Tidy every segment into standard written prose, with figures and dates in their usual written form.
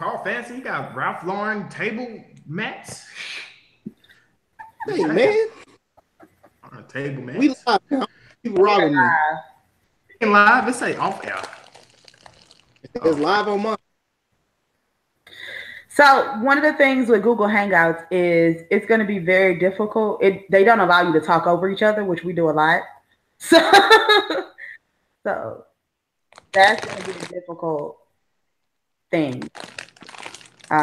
Carl Fancy. You got Ralph Lauren table mats. Hey man, table mats. We live now. People robbing me. Live. It say off air. It's live on mine. So one of the things with Google Hangouts is it's going to be very difficult. They don't allow you to talk over each other, which we do a lot. So that's going to be a difficult thing. So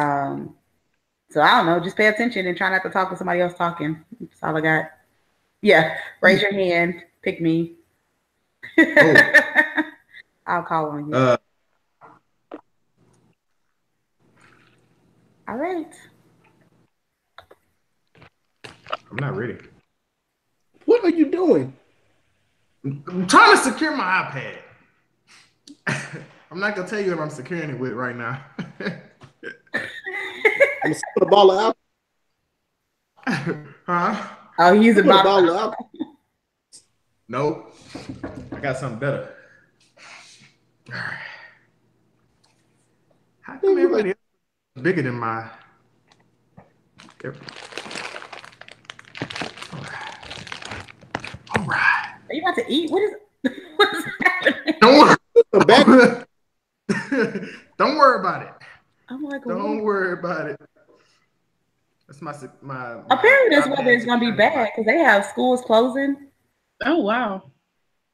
I don't know. Just pay attention and try not to talk to somebody else talking. That's all I got. Yeah. Raise your hand. Pick me. Oh. I'll call on you. All right. I'm not ready. What are you doing? I'm trying to secure my iPad. I'm not gonna tell you what I'm securing it with right now. I'm a ball of alcohol. Huh? Oh, he's a ball of alcohol. Nope. I got something better. All right. How come everybody else is bigger than my? All right. Are you about to eat? What is happening? Don't worry about it. I'm like, don't worry about it. That's my. Apparently, this weather is gonna be bad because they have schools closing. Oh wow!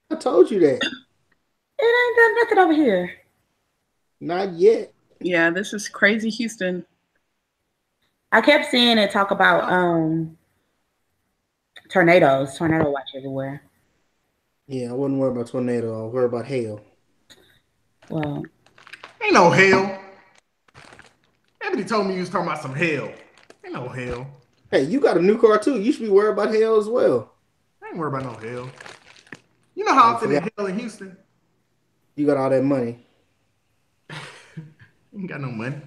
I told you that. It ain't done nothing over here. Not yet. Yeah, this is crazy, Houston. I kept seeing it talk about tornadoes. Tornado watch everywhere. Yeah, I wouldn't worry about tornado. I'll worry about hail. Well, ain't no hail. Everybody told me you was talking about some hail. Ain't no hail. Hey, you got a new car too. You should be worried about hail as well. I ain't worried about no hail. You know how often it's hail in Houston? You got all that money. You ain't got no money.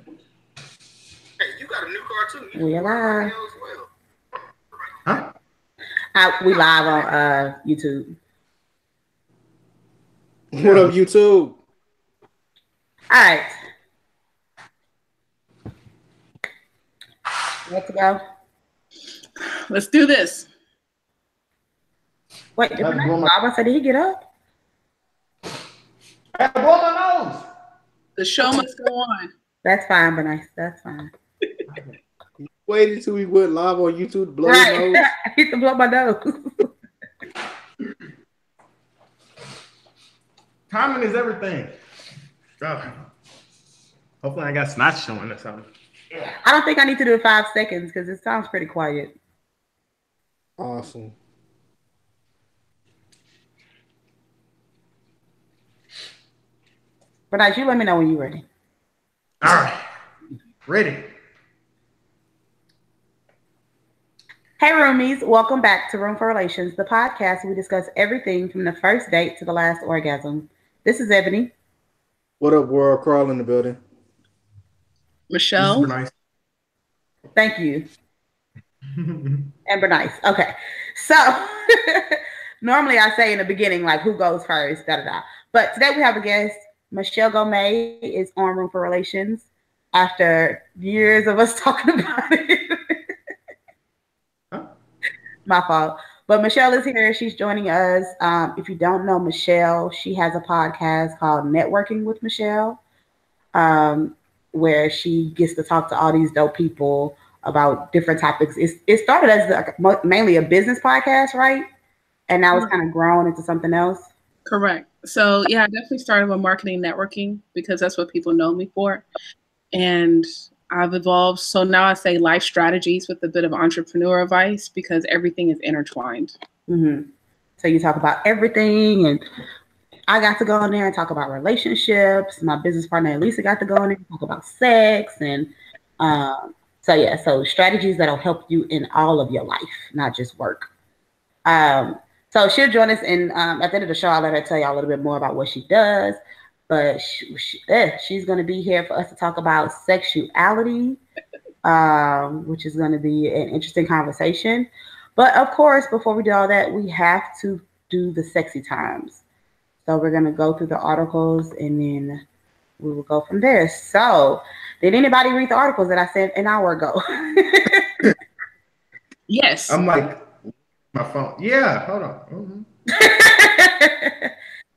Hey, you got a new car too. We live. Huh? We live on YouTube. What up, YouTube? All right. Let's go. Let's do this. Wait, Baba said, did he get up? I blow my nose. The show must go on. That's fine, but nice. That's fine. Waited till we went live on YouTube to blow your nose. I need to blow my nose. Timing is everything. Oh. Hopefully I got snot showing or something. I don't think I need to do it 5 seconds because it sounds pretty quiet. Awesome. But nice, you let me know when you're ready. All right. Ready. Hey, roomies. Welcome back to Room for Relations, the podcast where we discuss everything from the first date to the last orgasm. This is Ebony. What up, world? Carl in the building. Michelle. Nice. Thank you. And Bernice. Okay. So normally I say in the beginning, like, who goes first, da-da-da. But today we have a guest. Michelle Gomez is on Room for Relations after years of us talking about it. My fault. But Michelle is here. She's joining us. If you don't know Michelle, she has a podcast called Networking with Michelle, where she gets to talk to all these dope people about different topics. It started as mainly a business podcast, right? And now it's kind of grown into something else. Correct. So yeah, I definitely started with marketing networking because that's what people know me for. And I've evolved. So now I say life strategies with a bit of entrepreneur advice because everything is intertwined. Mm-hmm. So you talk about everything, and I got to go in there and talk about relationships. My business partner, Elisa, got to go in there and talk about sex. And so strategies that'll help you in all of your life, not just work. So she'll join us at the end of the show. I'll let her tell y'all a little bit more about what she does. But she's going to be here for us to talk about sexuality, which is going to be an interesting conversation. But of course, before we do all that, we have to do the sexy times. So we're going to go through the articles and then we will go from there. So Did anybody read the articles that I sent an hour ago? Yes. I'm like, my phone. Yeah, hold on.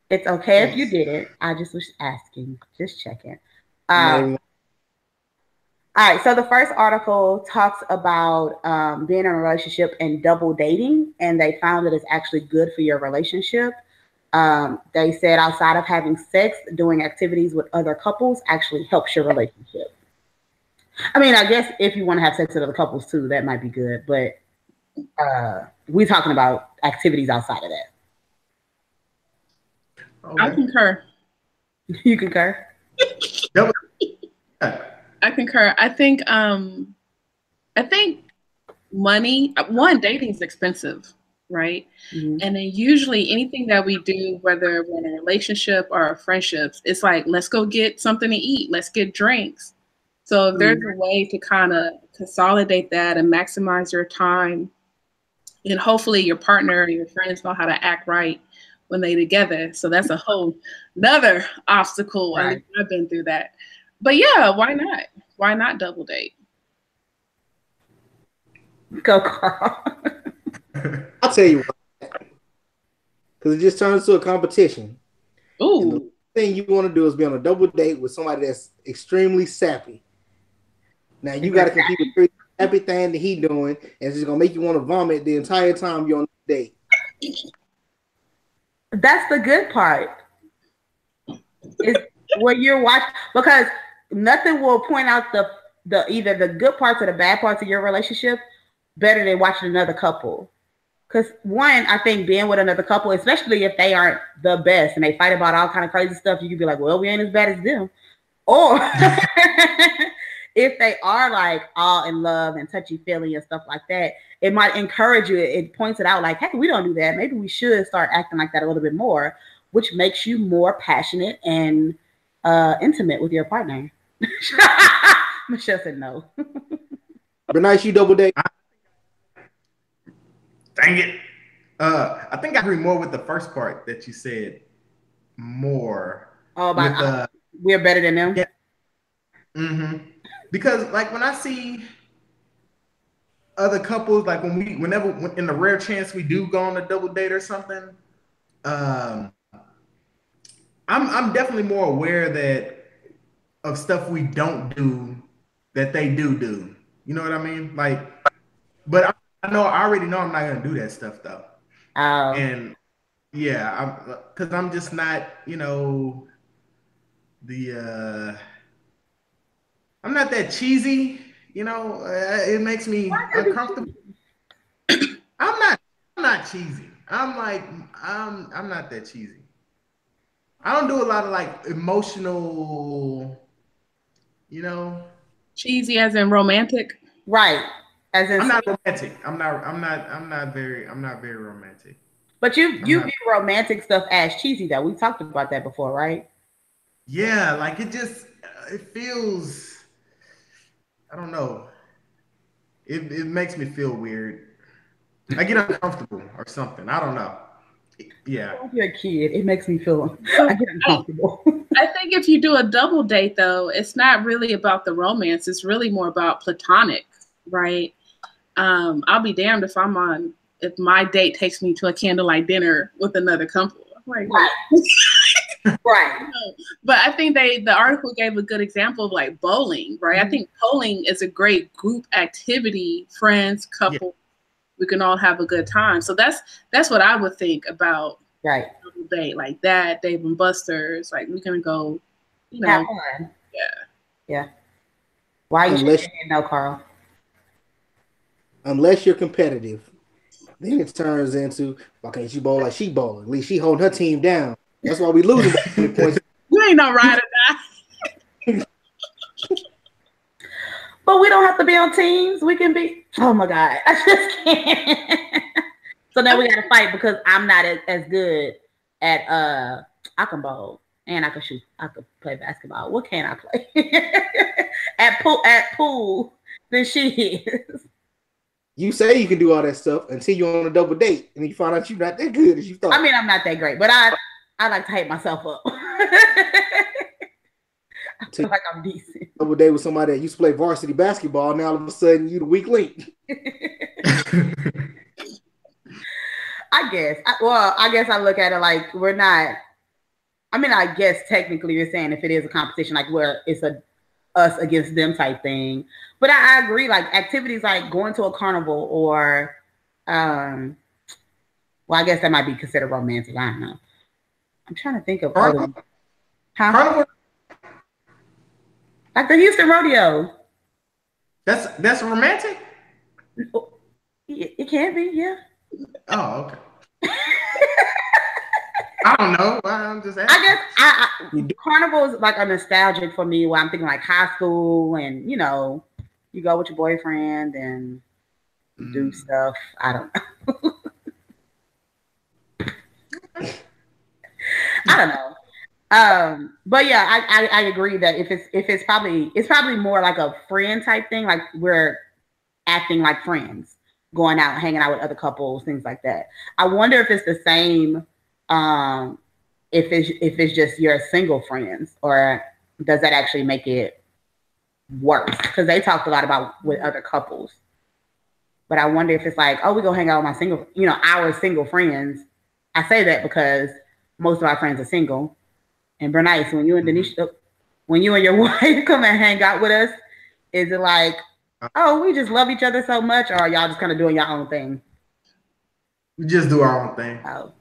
It's okay if you didn't. I just was asking, just checking. All right, so the first article talks about being in a relationship and double dating, and they found that it's actually good for your relationship. They said outside of having sex, doing activities with other couples actually helps your relationship. I mean, I guess if you want to have sex with other couples too, that might be good, but we're talking about activities outside of that. Okay. I concur. You concur? I concur. I think money, one, dating is expensive, right? Mm-hmm. And then usually anything that we do, whether we're in a relationship or friendships, it's like, let's go get something to eat. Let's get drinks. So if there's a way to kind of consolidate that and maximize your time, and hopefully your partner or your friends know how to act right when they're together. So that's a whole another obstacle. Right. At least I've been through that. But yeah, why not? Why not double date? Go, Carl. I'll tell you what, because it just turns into a competition. Ooh. And the thing you want to do is be on a double date with somebody that's extremely sappy. Now you got to compete with everything that he doing, and it's just gonna make you want to vomit the entire time you're on the date. That's the good part. Is when you're watching, because nothing will point out the either the good parts or the bad parts of your relationship better than watching another couple. Because one, I think being with another couple, especially if they aren't the best and they fight about all kind of crazy stuff, you can be like, well, we ain't as bad as them. Or if they are like all in love and touchy-feely and stuff like that, it might encourage you. It points it out like, hey, we don't do that. Maybe we should start acting like that a little bit more, which makes you more passionate and intimate with your partner. Michelle said no. Bernice, you double date? Dang it. I think I agree more with the first part that you said more. Oh, about we're better than them? Yeah. Mm-hmm. Because like when I see other couples, like whenever in the rare chance we do go on a double date or something, I'm definitely more aware that of stuff we don't do that they do. You know what I mean? Like, but I already know I'm not gonna do that stuff though. Oh. And yeah, because I'm just not, I'm not that cheesy, it makes me uncomfortable. I'm not cheesy. I'm not that cheesy. I don't do a lot of like emotional, cheesy as in romantic. Right. As in I'm not romantic. I'm not very romantic. But you view romantic stuff as cheesy though. We talked about that before, right? Yeah, like it feels, I don't know. It makes me feel weird. I get uncomfortable or something. I don't know. Yeah. If you're a kid, it makes me feel I get uncomfortable. I think if you do a double date though, it's not really about the romance. It's really more about platonic, right? I'll be damned if my date takes me to a candlelight dinner with another couple. I'm like, right. But I think the article gave a good example of like bowling, right? Mm-hmm. I think bowling is a great group activity, friends, couple. Yeah. We can all have a good time. So that's what I would think about. Right. Date like that, Dave and Buster's, like we're gonna go, have fun. Yeah. Why you saying no, Carl? Unless you're competitive, then it turns into why can't you bowl like she bowling? At least she holding her team down. That's why we losing points. You ain't no ride or die. But we don't have to be on teams. We can be. Oh my God, I just can't. So now we got to fight because I'm not as good at I can bowl and I can shoot. I can play basketball. What can I play at pool than she is? You say you can do all that stuff until you're on a double date and you find out you're not that good as you thought. I mean, I'm not that great, but I like to hype myself up. I feel like I'm decent. Double date with somebody that used to play varsity basketball. Now all of a sudden you the weak link. I guess. I guess I look at it like we're not. I mean, I guess technically you're saying if it is a competition, like where it's a us against them type thing. But I agree, like activities like going to a carnival or, well, I guess that might be considered romantic. I don't know. I'm trying to think of other. Huh? Carnival. Like the Houston Rodeo. That's romantic. It can be, yeah. Oh, okay. I don't know. I'm just asking. I guess carnivals like are nostalgic for me. Where I'm thinking like high school, and you know, you go with your boyfriend and do stuff. I don't know. I don't know. But yeah, I agree that if it's probably more like a friend type thing, like we're acting like friends, going out, hanging out with other couples, things like that. I wonder if it's the same if it's just your single friends, or does that actually make it worse? Because they talked a lot about with other couples. But I wonder if it's like, oh, we go hang out with our single friends. I say that because most of our friends are single. And Bernice, when you and Denisha, when you and your wife come and hang out with us, is it like, oh, we just love each other so much, or are y'all just kind of doing your own thing? We just do our own thing. Oh.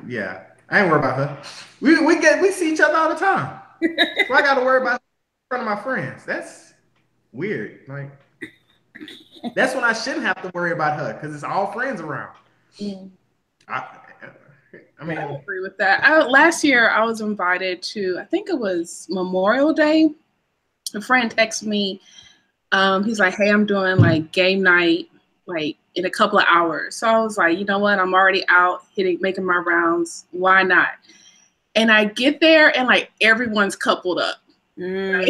Yeah. I ain't worried about her. We see each other all the time. So I gotta worry about her in front of my friends. That's weird. Like that's when I shouldn't have to worry about her because it's all friends around. Mm. I mean, I agree with that. Last year I was invited to, I think it was Memorial Day. A friend texted me. He's like, hey, I'm doing like game night like in a couple of hours. So I was like, you know what? I'm already out making my rounds. Why not? And I get there and like everyone's coupled up. Right?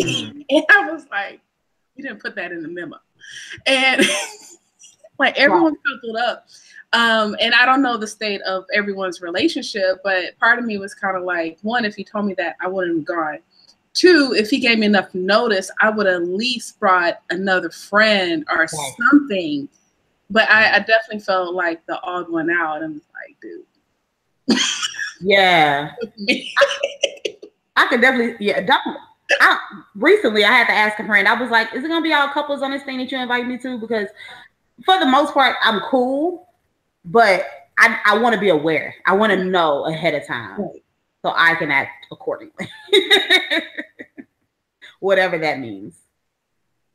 And I was like, you didn't put that in the memo. And like everyone's coupled up. And I don't know the state of everyone's relationship, but part of me was kind of like, one, if he told me that, I wouldn't have gone. Two, if he gave me enough notice, I would at least brought another friend or something. But I definitely felt like the odd one out. I'm like, dude. Yeah. I could definitely, recently I had to ask a friend, I was like, is it going to be all couples on this thing that you invite me to? Because for the most part, I'm cool, but I want to be aware. I want to know ahead of time so I can act accordingly. Whatever that means.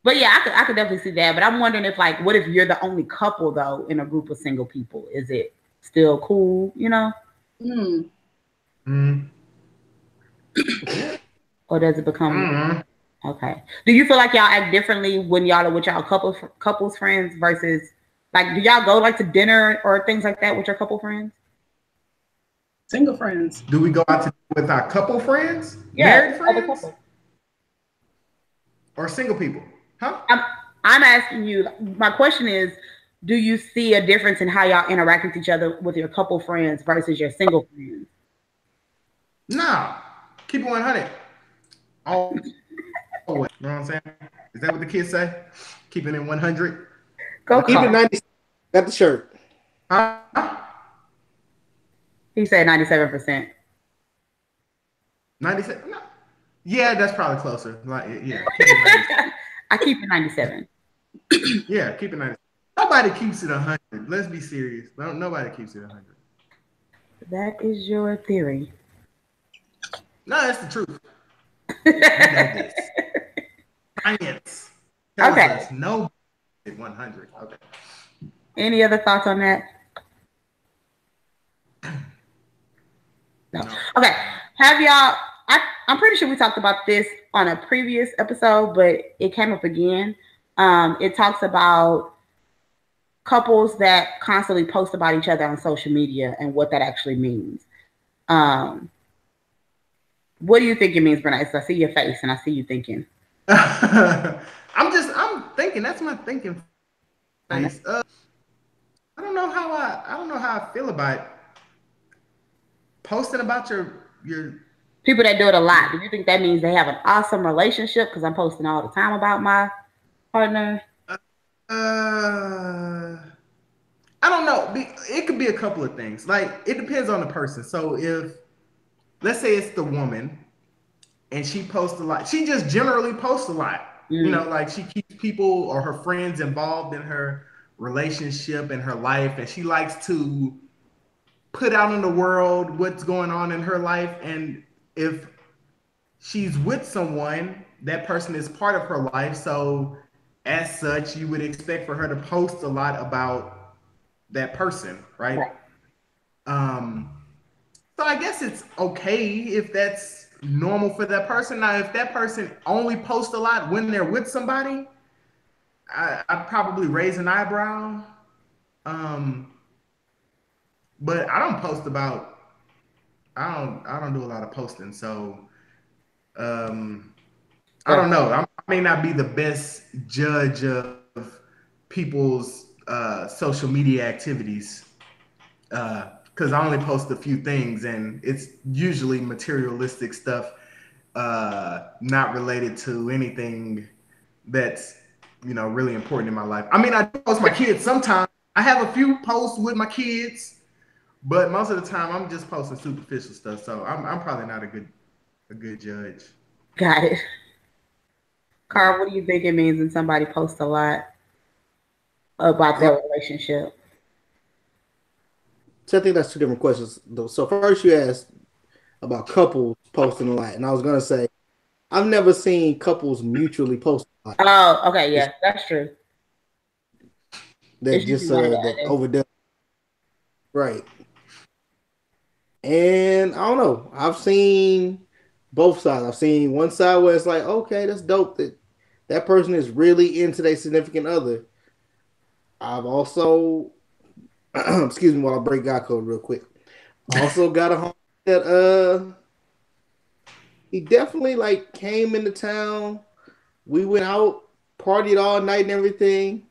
But yeah, I could definitely see that. But I'm wondering if like, what if you're the only couple though in a group of single people? Is it still cool, you know? Or does it become okay? Do you feel like y'all act differently when y'all are with y'all couples friends versus like, do y'all go like to dinner or things like that with your couple friends? Single friends. Do we go out to with our couple friends? Yeah, married friends? Or single people? Huh? I'm asking you, my question is, do you see a difference in how y'all interact with each other with your couple friends versus your single friends? No. Keep it 100. Always. You know what I'm saying? Is that what the kids say? Keeping it 100? Go keep it 90. Got the shirt. Huh? He said 97%. 97? No. Yeah, that's probably closer. Like, yeah. I keep it 97. Yeah, keep it 97. Nobody keeps it 100. Let's be serious. Nobody keeps it 100. That is your theory. No, that's the truth. You know this. Science tells us no 100. Okay. Any other thoughts on that? No. Okay. Have y'all? I'm pretty sure we talked about this on a previous episode, but it came up again. It talks about couples that constantly post about each other on social media and what that actually means. What do you think it means, Bernice? I see your face and I see you thinking. I'm thinking. That's my thinking face. I don't know how I feel about posting about your People that do it a lot, do you think that means they have an awesome relationship? Because I'm posting all the time about my partner. Uh, I don't know. It could be a couple of things. Like it depends on the person. So if let's say it's the woman and she posts a lot, she just generally posts a lot. You know, like she keeps people or her friends involved in her relationship and her life, and she likes to put out in the world what's going on in her life. And if she's with someone, that person is part of her life. So as such, you would expect for her to post a lot about that person, right? Um, so I guess it's okay if that's normal for that person. Now, if that person only posts a lot when they're with somebody, I'd probably raise an eyebrow. Um, but I don't post about. I don't do a lot of posting, so um, I don't know. I may not be the best judge of people's social media activities because I only post a few things, and it's usually materialistic stuff, not related to anything that's really important in my life. I mean, I do post my kids sometimes. I have a few posts with my kids, but most of the time I'm just posting superficial stuff. So I'm probably not a good judge. Got it. Carl, what do you think it means when somebody posts a lot about their relationship? So I think that's two different questions. So first you asked about couples posting a lot, and I was gonna say I've never seen couples mutually post a lot. Oh, okay, yeah, that's true. That just that overdone, right? And I don't know. I've seen both sides. I've seen one side where it's like, okay, that's dope that that person is really into their significant other. I've also, excuse me, while I break God code real quick. I also got a home that he definitely like came into town. We went out, partied all night and everything.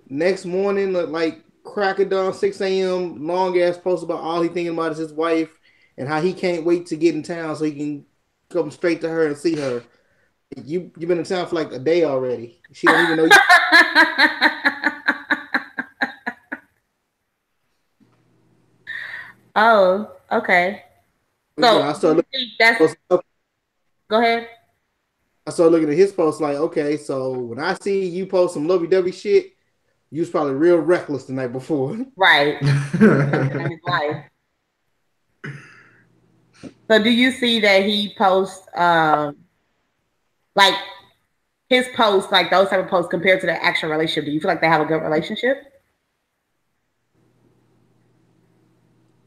Next morning, like crack of dawn, 6 a.m., long ass post about all he thinking about is his wife and how he can't wait to get in town so he can come straight to her and see her. You've been in town for like a day already. She don't even know you. Oh, okay. So I started go ahead. I started looking at his post like, okay, so when I see you post some lovey-dovey shit, you was probably real reckless the night before. Right. So do you see that he posts like his posts, like those type of posts compared to the actual relationship? Do you feel like they have a good relationship?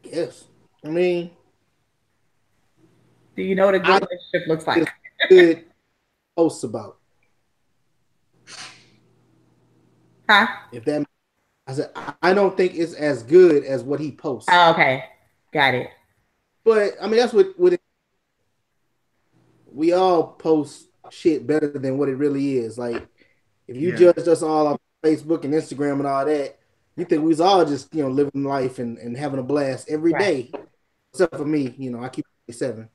Yes. I mean, do you know what a good relationship looks like? Good posts about. Huh? If that, I said, I don't think it's as good as what he posts. Oh, okay. Got it. But I mean, that's what we all post shit better than what it really is. Like, if you judge us all on Facebook and Instagram and all that, you think we was all just living life and having a blast every day. Except for me, I keep 87.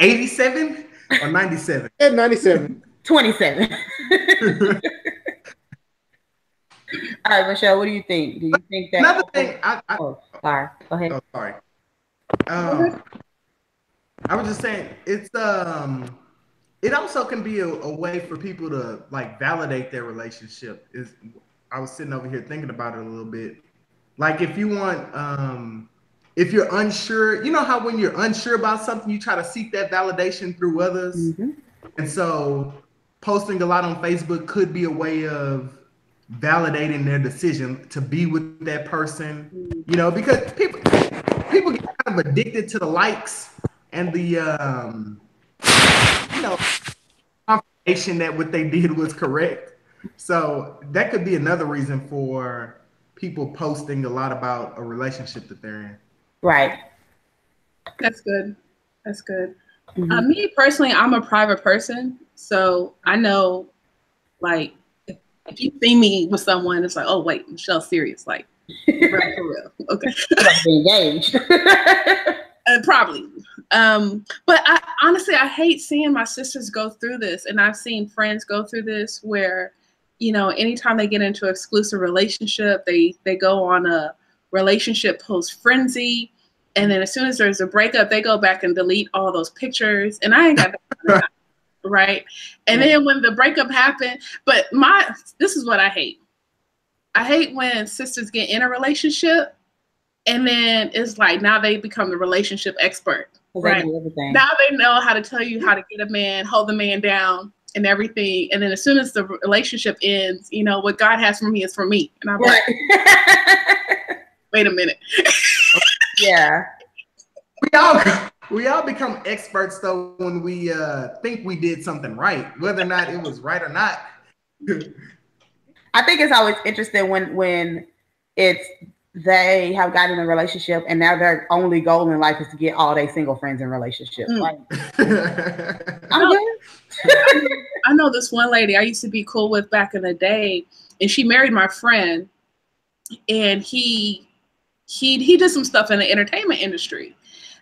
87 or 97? 97. 27. All right, Michelle, what do you think? Do you think that another thing? sorry. Go ahead. Oh, sorry. I was just saying it's it also can be a way for people to like validate their relationship. I was sitting over here thinking about it a little bit. Like if you want if you're unsure, you know how when you're unsure about something, you try to seek that validation through others. Mm-hmm. And so posting a lot on Facebook could be a way of validating their decision to be with that person, because people get kind of addicted to the likes and the confirmation that what they did was correct. So that could be another reason for people posting a lot about a relationship that they're in. Right. That's good. That's good. Mm-hmm. Me personally, I'm a private person, so I know, like, if you see me with someone, it's like, oh wait, Michelle's serious. Like, Right, for real. Okay. Be engaged. Probably. But I honestly, I hate seeing my sisters go through this, and I've seen friends go through this where, anytime they get into an exclusive relationship, they go on a relationship post frenzy, and then as soon as there's a breakup, they go back and delete all those pictures, and I ain't got that kind of time, right? And then when the breakup happened, but this is what I hate. I hate when sisters get in a relationship and then it's like now they become the relationship expert, right? Now they know how to tell you how to get a man, hold the man down, and everything. And then as soon as the relationship ends, what God has for me is for me. And I'm like, wait a minute. Yeah. We all become experts though when we think we did something right, whether or not it was right or not. I think it's always interesting when it's they have gotten in a relationship and now their only goal in life is to get all their single friends in relationships. Like, I know this one lady I used to be cool with back in the day, and she married my friend, and he did some stuff in the entertainment industry.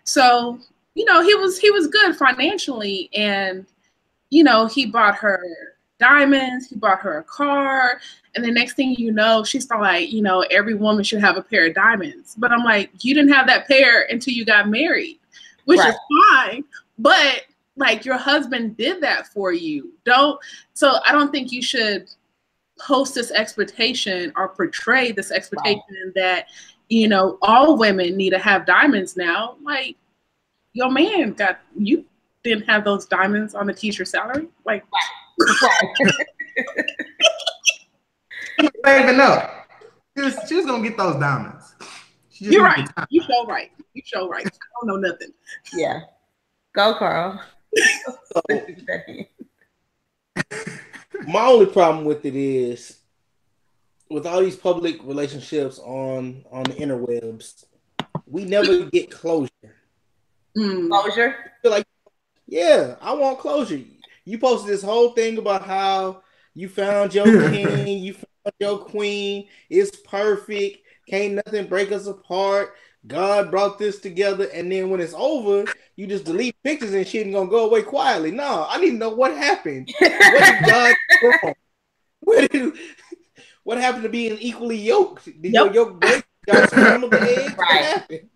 So, he was good financially, and he bought her diamonds, he bought her a car, and the next thing you know, she's like, every woman should have a pair of diamonds. But I'm like, you didn't have that pair until you got married, which is fine. But like your husband did that for you. So I don't think you should post this expectation or portray this expectation that, all women need to have diamonds now. Like your man you didn't have those diamonds on the teacher salary. Like, I even know. She was gonna get those diamonds. You're right. You so right. I don't know nothing. Yeah. Go, Carl. My only problem with it is with all these public relationships on the interwebs, we never get closure. Closure? Like, yeah, I want closure. You posted this whole thing about how you found your king, you found your queen. It's perfect. Can't nothing break us apart. God brought this together, and then when it's over, you just delete pictures and shit and gonna go away quietly. No, I need to know what happened. What did God wrong? What happened to being equally yoked? Did your yoke break? Got scrambled the eggs? What happened?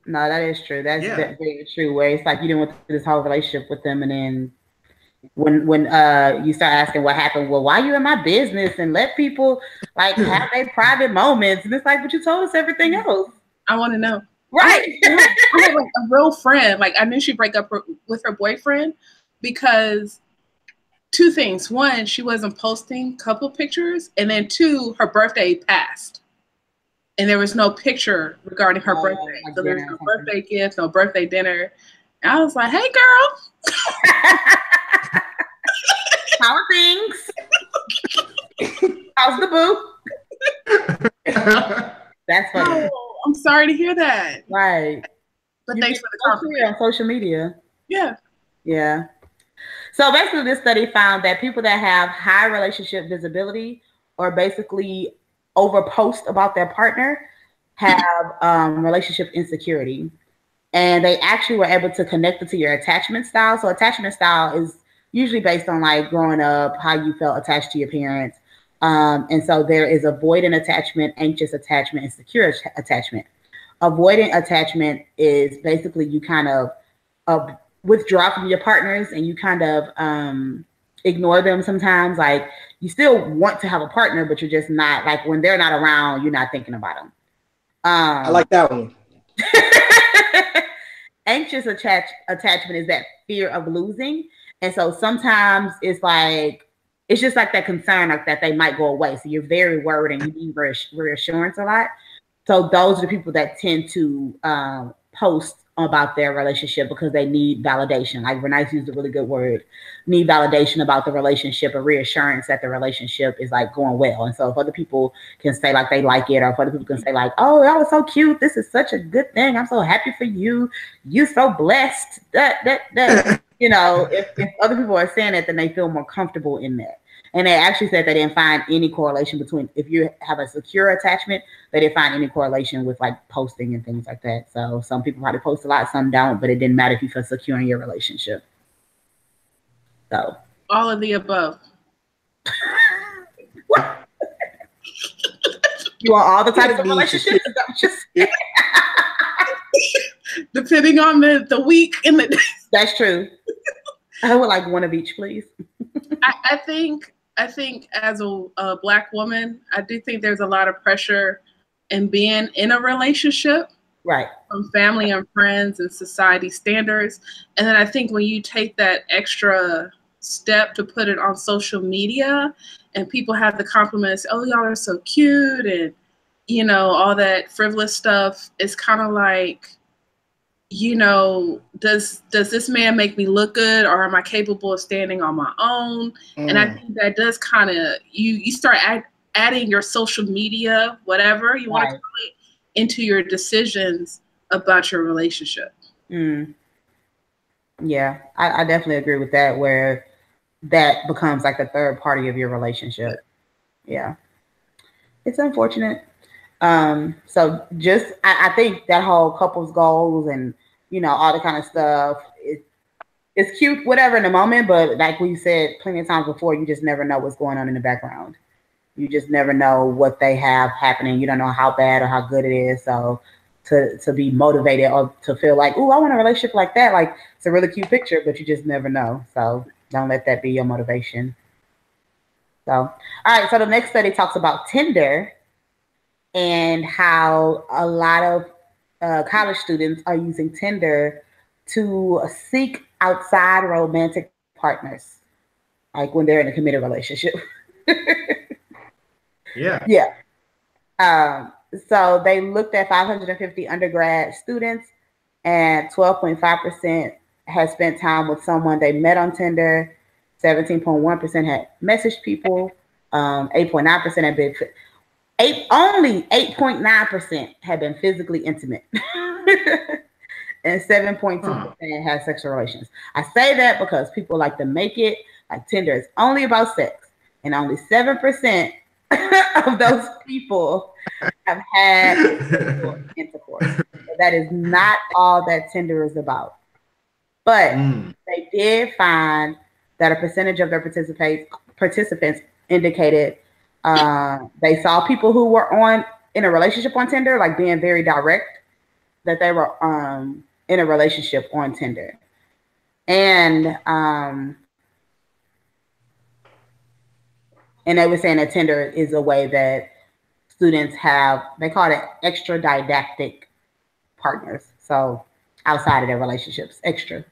No, that is true. That's very true. Where it's like you didn't went through this whole relationship with them, and then when you start asking what happened, well, why are you in my business and let people like have their private moments? And it's like, but you told us everything else. I want to know. Right. I have like a real friend. Like I knew she'd break up with her boyfriend because two things. One, she wasn't posting couple pictures, and then two, her birthday passed. And there was no picture regarding her birthday. So there was no birthday gift, no birthday dinner. And I was like, hey, girl. How are things? How's the boo? That's funny. Oh, I'm sorry to hear that. Right. But thanks for the compliment. On social media. Yeah. Yeah. So basically, this study found that people that have high relationship visibility or basically overpost about their partner have relationship insecurity. And they actually were able to connect it to your attachment style. So attachment style is usually based on like growing up, how you felt attached to your parents. And so there is avoidant attachment, anxious attachment, and secure attachment. Avoidant attachment is basically you kind of withdraw from your partners and you kind of ignore them sometimes. Like you still want to have a partner, but you're just not, like when they're not around, you're not thinking about them. I like that one. Anxious attachment is that fear of losing. And so sometimes it's like, it's just like that concern like that they might go away. So you're very worried and you need reassurance a lot. So those are the people that tend to post about their relationship because they need validation. Like Bernice used a really good word, need validation about the relationship, a reassurance that the relationship is like going well. And so if other people can say like they like it, or if other people can say like, oh, that was so cute, this is such a good thing, I'm so happy for you, you're so blessed, that you know, if other people are saying it, then they feel more comfortable in that. And they actually said they didn't find any correlation between, if you have a secure attachment, they didn't find any correlation with like posting and things like that. So some people probably post a lot, some don't, but it didn't matter if you feel secure in your relationship. So all of the above. You want all the types of relationships? Depending on the week and the. That's true. I would like one of each, please. I think as a Black woman, I do think there's a lot of pressure in being in a relationship, right? From family and friends and society standards. And then I think when you take that extra step to put it on social media, and people have the compliments, oh, y'all are so cute, and you know, all that frivolous stuff, it's kind of like, you know, does this man make me look good, or am I capable of standing on my own? And I think that does kind of, you start adding your social media, whatever you want to call it, into your decisions about your relationship. Yeah, I definitely agree with that, where that becomes like the third party of your relationship. Yeah, it's unfortunate. So just I think that whole couples goals and, you know, all the kind of stuff, it's cute, whatever, in the moment, but like we said plenty of times before, you just never know what's going on in the background. You just never know what they have happening. You don't know how bad or how good it is. So to be motivated or to feel like, oh, I want a relationship like that, like it's a really cute picture, but you just never know. So don't let that be your motivation. So, all right. So the next study talks about Tinder and how a lot of college students are using Tinder to seek outside romantic partners, like when they're in a committed relationship. Yeah. So they looked at 550 undergrad students, and 12.5% had spent time with someone they met on Tinder. 17.1% had messaged people. 8.9% had been only 8.9% had been physically intimate. And 7.2% had sexual relations. I say that because people like to make it like Tinder is only about sex, and only 7% of those people have had intercourse. So that is not all that Tinder is about. But they did find that a percentage of their participants indicated they saw people who were in a relationship on Tinder, like being very direct, that they were in a relationship on Tinder. And they were saying that Tinder is a way that students have, they call it extra didactic partners. So outside of their relationships, extras.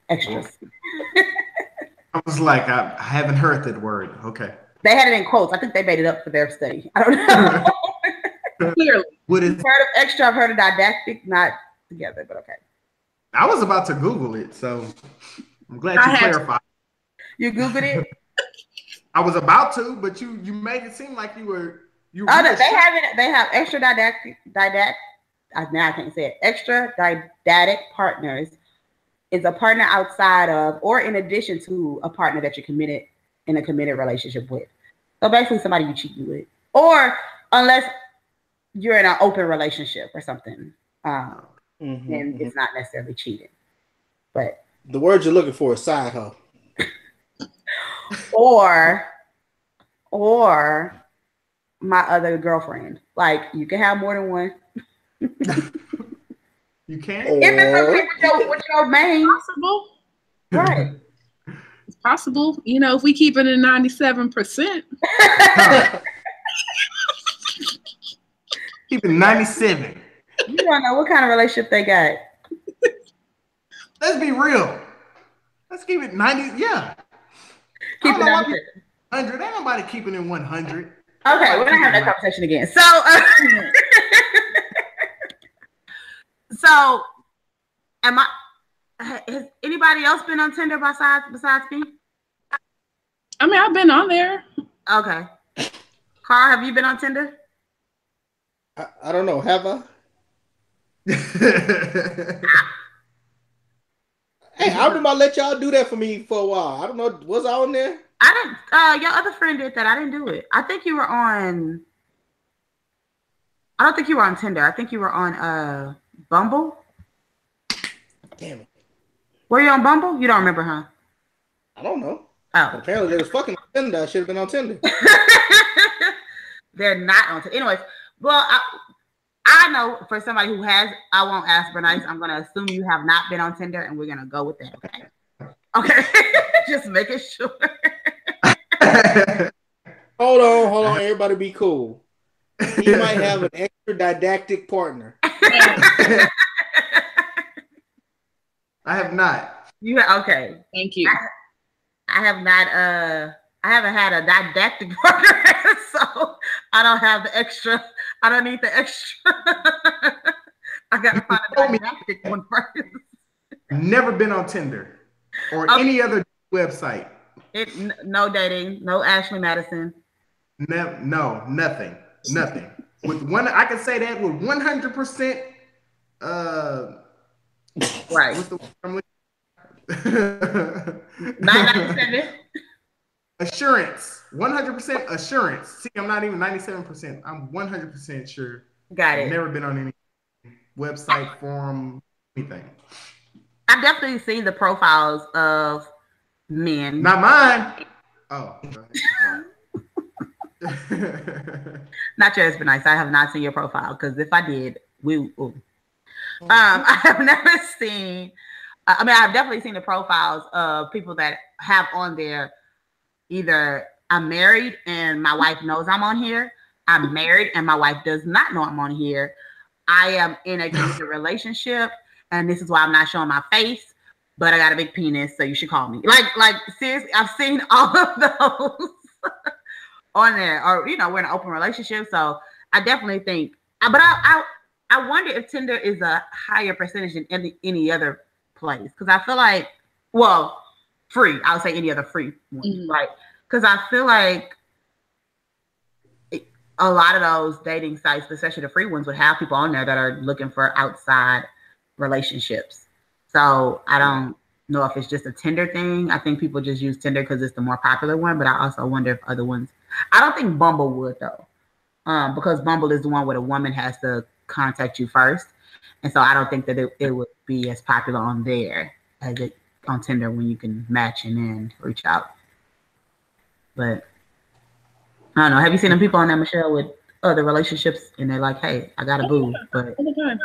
I was like, I haven't heard that word. Okay. They had it in quotes. I think they made it up for their study. I don't know. Clearly. What is? I've heard of extra, I've heard of didactic, not together, but okay. I was about to Google it, so I'm glad you clarified. You Googled it? I was about to, but you made it seem like you were. They have it. They have extra didactic. Now I can't say it. Extra didactic partners is a partner outside of or in addition to a partner that you're committed in a committed relationship with. So basically, somebody you cheating with, or unless you're in an open relationship or something, and it's not necessarily cheating. But the word you're looking for is side hoe. or my other girlfriend. Like, you can have more than one. You can? If it's okay with your main. Possible. Right. It's possible. You know, if we keep it at 97%. Keep it 97. You don't know what kind of relationship they got. Let's be real. Let's keep it 90. Yeah. Keep it 97. 100. Ain't nobody keeping it 100. Okay, we're gonna have that conversation again. So, has anybody else been on Tinder besides me? I mean, I've been on there. Okay. Carl, have you been on Tinder? I don't know. Have I? Hey, I remember I let y'all do that for me for a while. I don't know. Was I on there? I didn't. Your other friend did that. I didn't do it. I think you were on. I don't think you were on Tinder. I think you were on Bumble. Damn it. Were you on Bumble? You don't remember, huh? I don't know. Oh. But apparently they was fucking on Tinder. I should have been on Tinder. They're not on Tinder. Anyways, well, I know for somebody who has, I won't ask Bernice. I'm going to assume you have not been on Tinder, and we're going to go with that. Okay. Okay. Just making sure. Hold on. Everybody be cool. He might have an extra didactic partner. I have not. You okay? Thank you. I have not. I haven't had a didactic partner, so I don't have the extra. I don't need the extra. I gotta find a didactic one first. Never been on Tinder or any other website. No dating, no Ashley Madison. No, nothing. With one, I can say that with 100%. Right. What's the word? 997. Assurance. 100% assurance. See, I'm not even 97%. I'm 100% sure. Got it. I've never been on any website, forum, anything. I've definitely seen the profiles of men. Not mine. Oh. Not yours, but nice. I have not seen your profile because if I did, I have never seen. I mean, I've definitely seen the profiles of people that have on there. Either I'm married and my wife knows I'm on here. I'm married and my wife does not know I'm on here. I am in a committed relationship, and this is why I'm not showing my face. But I got a big penis, so you should call me. Like seriously, I've seen all of those on there. Or we're in an open relationship, so I definitely think. But I wonder if Tinder is a higher percentage than any other place, because I feel like, well, free. I would say any other free one, right? Because I feel like a lot of those dating sites, especially the free ones, would have people on there that are looking for outside relationships. So I don't know if it's just a Tinder thing. I think people just use Tinder because it's the more popular one, but I also wonder if other ones. I don't think Bumble would though, because Bumble is the one where the woman has to contact you first, and so I don't think that it would be as popular on there as it on Tinder when you can match and then reach out. But I don't know. Have you seen them people on there, Michelle, with other relationships, and they're like, "Hey, I got a boo," but all the time,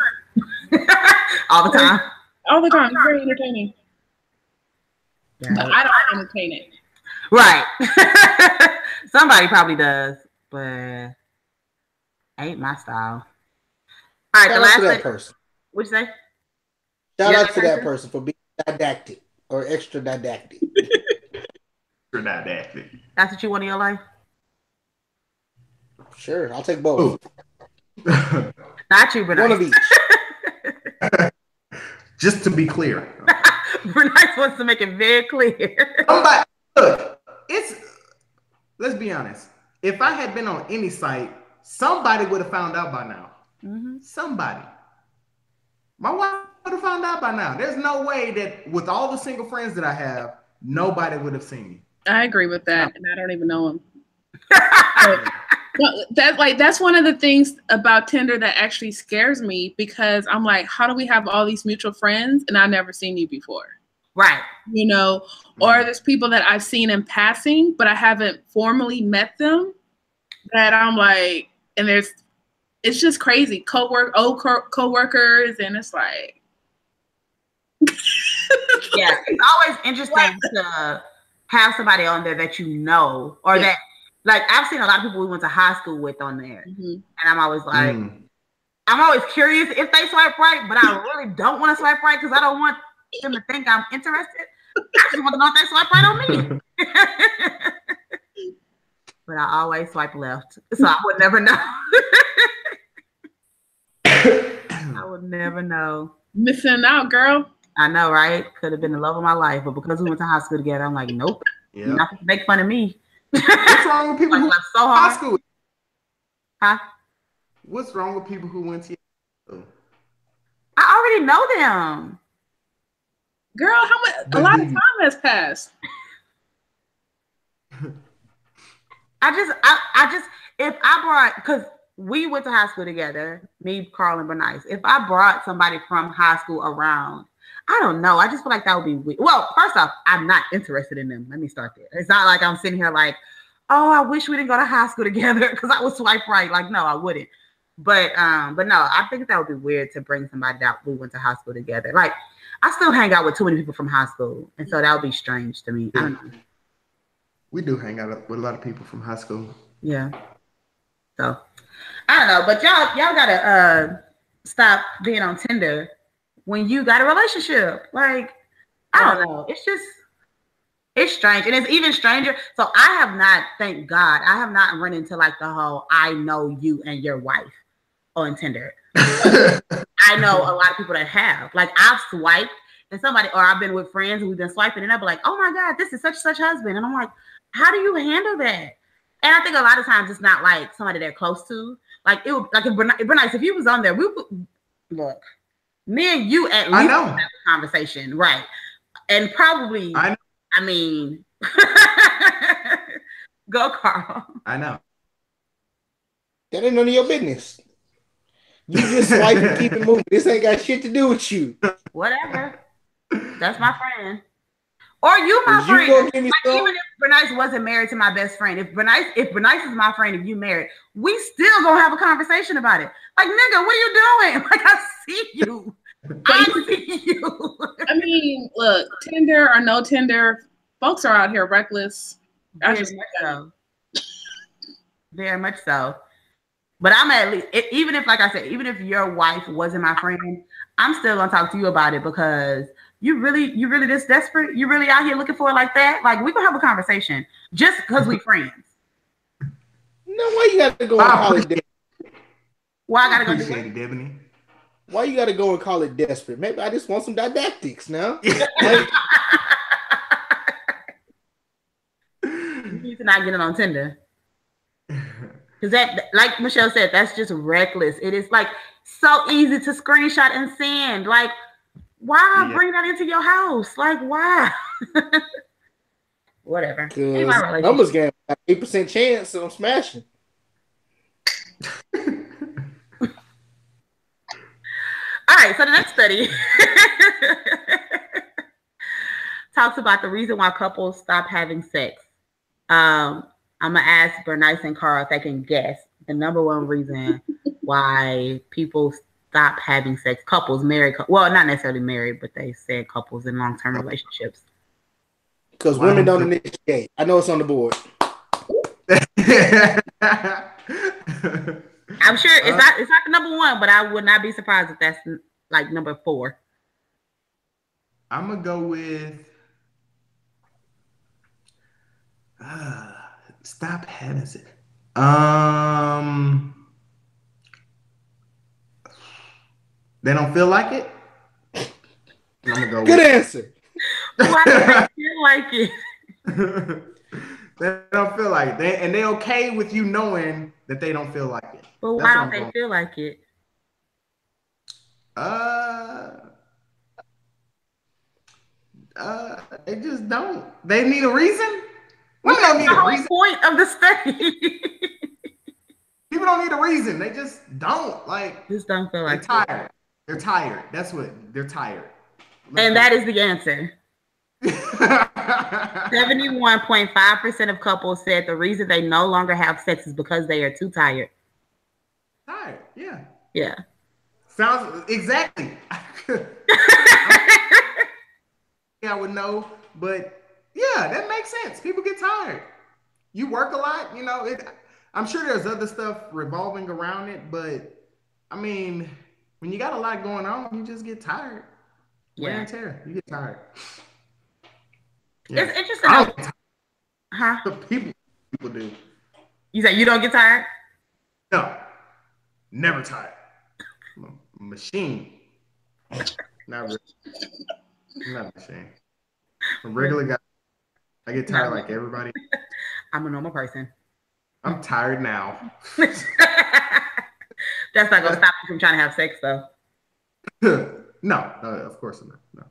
all the time. All the time. It's very entertaining. Yeah. But I don't entertain it. Right. Somebody probably does, but ain't my style. All right, Shout the last out to that person. What'd you say? Shout out to that person for being didactic or extra didactic. Extra didactic. That's what you want in your life? Sure, I'll take both. Not you, but one of each. Just to be clear. Bernice wants to make it very clear. Look, let's be honest. If I had been on any site, somebody would have found out by now. Mm-hmm. Somebody. My wife would have found out by now. There's no way that with all the single friends that I have, nobody would have seen me. I agree with that, and I don't even know him. That's one of the things about Tinder that actually scares me, because I'm like, how do we have all these mutual friends and I've never seen you before? Right. Or there's people that I've seen in passing, but I haven't formally met them, that I'm like, and it's just crazy. Co-workers, and it's like. Yeah, it's always interesting to have somebody on there that you know, or that, like, I've seen a lot of people we went to high school with on there, and I'm always like, I'm always curious if they swipe right, but I really don't want to swipe right because I don't want them to think I'm interested. I just want to know if they swipe right on me. But I always swipe left, so I would never know. I would never know. Missing out, girl. I know, right? Could have been the love of my life, but because we went to high school together, I'm like, nope. Yeah. You're not gonna make fun of me. What's wrong with people who went so to high school? Huh? What's wrong with people who went to school? I already know them. Girl, how much? A lot of time has passed. If I brought, because we went to high school together, me, Carl, and Bernice. If I brought somebody from high school around, I don't know. I just feel like that would be weird. Well, first off, I'm not interested in them. Let me start there. It's not like I'm sitting here like, oh, I wish we didn't go to high school together because I would swipe right. Like, no, I wouldn't. But no, I think that would be weird to bring somebody that we went to high school together. Like, I still hang out with too many people from high school, and so that would be strange to me. I don't know. We do hang out with a lot of people from high school. Yeah. So I don't know, but y'all gotta stop being on Tinder when you got a relationship. Like, I don't know. It's strange. And it's even stranger. So I have not, thank God, I have not run into like the whole I know you and your wife on Tinder. I know a lot of people that have. Like, I've swiped and somebody, or I've been with friends and we've been swiping and I'll be like, oh my God, this is such husband. And I'm like, how do you handle that? And I think a lot of times it's not like somebody they're close to. Like, it would, like, it'd be nice if you was on there. We would, look, me and you at least have a conversation, right? And probably, I mean, go, Carl. I know. That ain't none of your business. You just swipe and keep it moving. This ain't got shit to do with you. Whatever. That's my friend. Or you, my friend. Like, even if Bernice wasn't married to my best friend, if Bernice is my friend, if you married, we still gonna have a conversation about it. Like, nigga, what are you doing? Like, I see you. I see you. I mean, look, Tinder or no Tinder, folks are out here reckless. Very much so. Very much so. But I'm at least, even if, like I said, even if your wife wasn't my friend, I'm still gonna talk to you about it because you really this desperate? You really out here looking for it like that? Like, we gonna have a conversation just because we friends. No, why you gotta go and call it desperate? Why I gotta go do it, Debony? Why you gotta go and call it desperate? Maybe I just want some didactics now. You need to not get it on Tinder. Because that, like Michelle said, that's just reckless. It is like so easy to screenshot and send. Like, why bring that into your house? Like, why? Whatever. Numbers game, 8% chance, so I'm smashing. All right, so the next study talks about the reason why couples stop having sex. I'm gonna ask Bernice and Carl if they can guess the number one reason why people stop having sex. Couples, married, well, not necessarily married, but they said couples in long-term relationships. Because women don't initiate. I know it's on the board. I'm sure it's not the number one, but I would not be surprised if that's like number 4. I'm gonna go with stop having sex. They don't feel like it. I'm gonna go. Good answer. Why do they feel like it? They don't feel like it. And they're okay with you knowing that they don't feel like it. But why don't they feel like it? They just don't. They need a reason. Women don't need a reason. Point of the study. People don't need a reason. They just don't Just don't feel like they're tired. They're tired. That's what they're tired. And that is the answer. 71.5% of couples said the reason they no longer have sex is because they are too tired. Tired, yeah. Yeah. Sounds exactly. I would know, but yeah, that makes sense. People get tired. You work a lot, you know. I'm sure there's other stuff revolving around it, but I mean, when you got a lot going on, you just get tired. Wear and tear. You get tired. Yeah. It's interesting. Huh? People do. You say you don't get tired? No. Never tired. I'm a machine. Not really. I'm not a machine. I'm a regular guy. I get tired like everybody. I'm a normal person. I'm tired now. That's not gonna stop you from trying to have sex, though. No, of course not. No.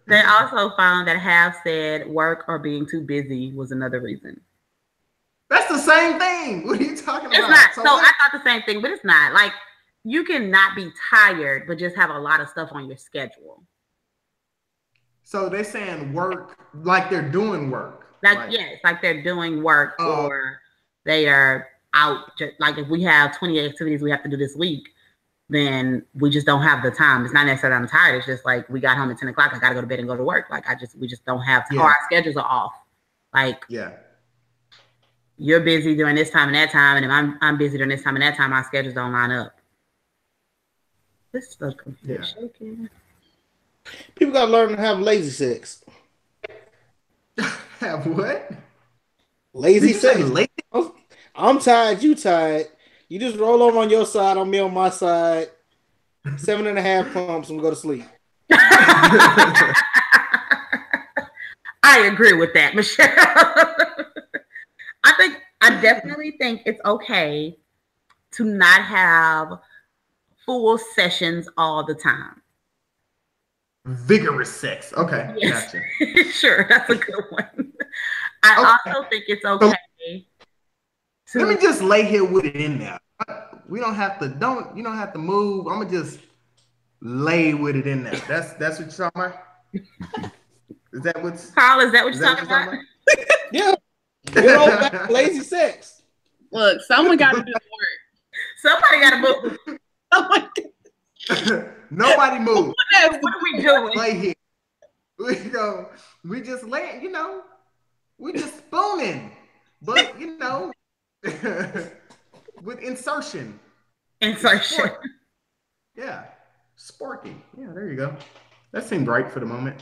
They also found that half said work or being too busy was another reason. That's the same thing. What are you talking It's about? not. So I thought the same thing, but it's not. Like, you can not be tired, but just have a lot of stuff on your schedule. So they're saying work like they're doing work. Like yes, like they're doing work or they are out. Just, like if we have 20 activities we have to do this week, then we just don't have the time. It's not necessarily I'm tired. It's just like we got home at 10 o'clock. I got to go to bed and go to work. Like we just don't have time. Our schedules are off. Like you're busy during this time and that time, and if I'm busy during this time and that time, our schedules don't line up. This is so confusing. People gotta learn to have lazy sex. Have what? Lazy sex. I'm tired. You tired. You just roll over on your side. I'll be on my side. 7.5 pumps and go to sleep. I agree with that, Michelle. I definitely think it's okay to not have full sessions all the time. Vigorous sex. Okay. Yes. Gotcha. Sure, that's a good one. I also think it's okay to let me just lay here with it in there. You don't have to move. I'm gonna just lay with it in there. That's what you're talking about? Is that what's Carl, is that what you're talking about? Yeah. Good old lazy sex. Look, someone got to do the work. Somebody got to move. Nobody move. What are we doing? Lay here. We just lay, we just spooning. But with insertion. Insertion. Yeah. Sporky. Yeah, there you go. That seemed right for the moment.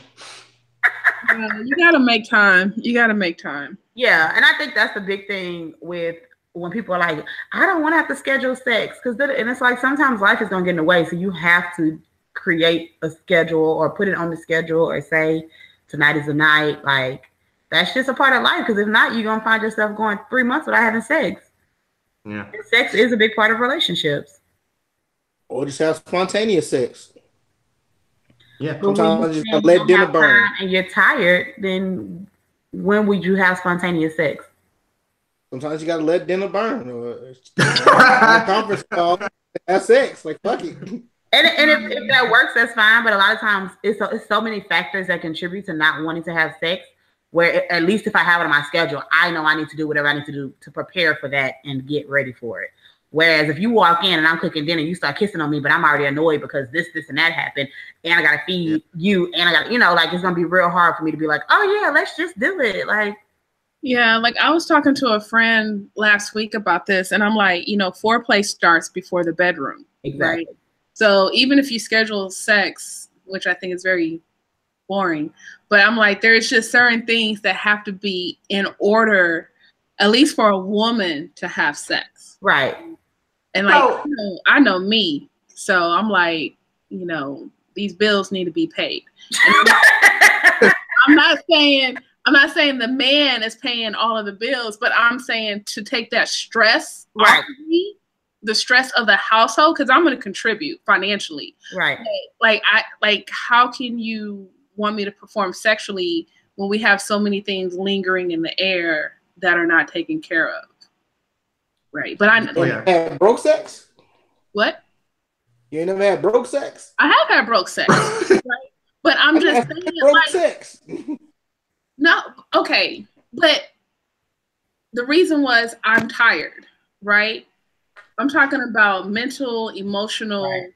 You gotta make time. Yeah, and I think that's the big thing with when people are like, I don't want to have to schedule sex, and it's like sometimes life is gonna get in the way, so you have to create a schedule or put it on the schedule or say tonight is the night. Like that's just a part of life, because if not, you're gonna find yourself going 3 months without having sex. Yeah, and sex is a big part of relationships. Or just have spontaneous sex. Yeah, sometimes you just let dinner burn. And you're tired, then when would you have spontaneous sex? Sometimes you gotta let dinner burn, or conference call, have sex. Like fuck it. And if that works, that's fine. But a lot of times, it's so many factors that contribute to not wanting to have sex. Where at least if I have it on my schedule, I know I need to do whatever I need to do to prepare for that and get ready for it. Whereas if you walk in and I'm cooking dinner, you start kissing on me, but I'm already annoyed because this, and that happened, and I gotta feed you, and I got, like it's gonna be real hard for me to be like, oh yeah, let's just do it. Like, yeah, like I was talking to a friend last week about this, and I'm like, foreplay starts before the bedroom. Exactly. Right? So even if you schedule sex, which I think is very boring, but I'm like, there's just certain things that have to be in order, at least for a woman to have sex. Right. And like, I know me. So I'm like, these bills need to be paid. I'm not saying the man is paying all of the bills, but I'm saying to take that stress off of me, the stress of the household, because I'm going to contribute financially. Right. Like how can you want me to perform sexually when we have so many things lingering in the air that are not taken care of? Right. But had broke sex? What? You ain't never had broke sex? I have had broke sex. Right? But I'm just saying broke sex. No, okay. But the reason was I'm tired, right? I'm talking about mental, emotional,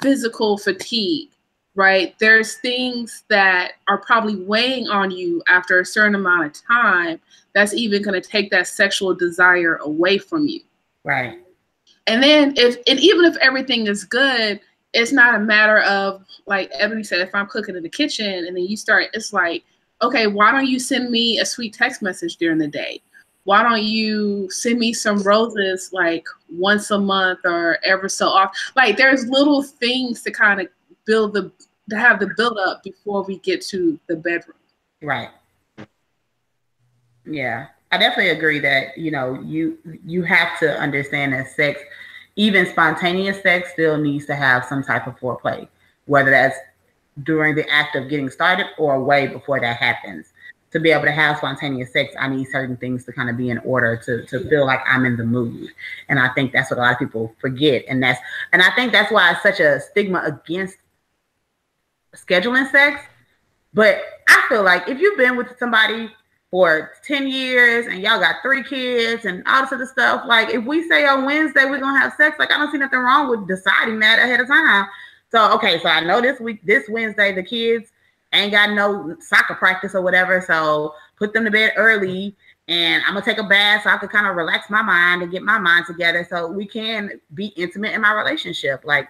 physical fatigue, right? There's things that are probably weighing on you after a certain amount of time that's even going to take that sexual desire away from you. Right. And then even if everything is good, it's not a matter of, like Ebony said, if I'm cooking in the kitchen and then you start, it's like, okay, why don't you send me a sweet text message during the day? Why don't you send me some roses like once a month or ever so often? Like there's little things to kind of have the build up before we get to the bedroom. Right. Yeah, I definitely agree that, you have to understand that sex, even spontaneous sex, still needs to have some type of foreplay, whether that's during the act of getting started or way before that happens. To be able to have spontaneous sex, I need certain things to kind of be in order to feel like I'm in the mood. And I think that's what a lot of people forget. And I think that's why it's such a stigma against scheduling sex. But I feel like if you've been with somebody for 10 years and y'all got 3 kids and all this other stuff, like if we say on Wednesday we're gonna have sex, like I don't see nothing wrong with deciding that ahead of time. So okay, so I know this Wednesday the kids ain't got no soccer practice or whatever, so put them to bed early and I'm gonna take a bath so I can kind of relax my mind and get my mind together so we can be intimate in my relationship. Like,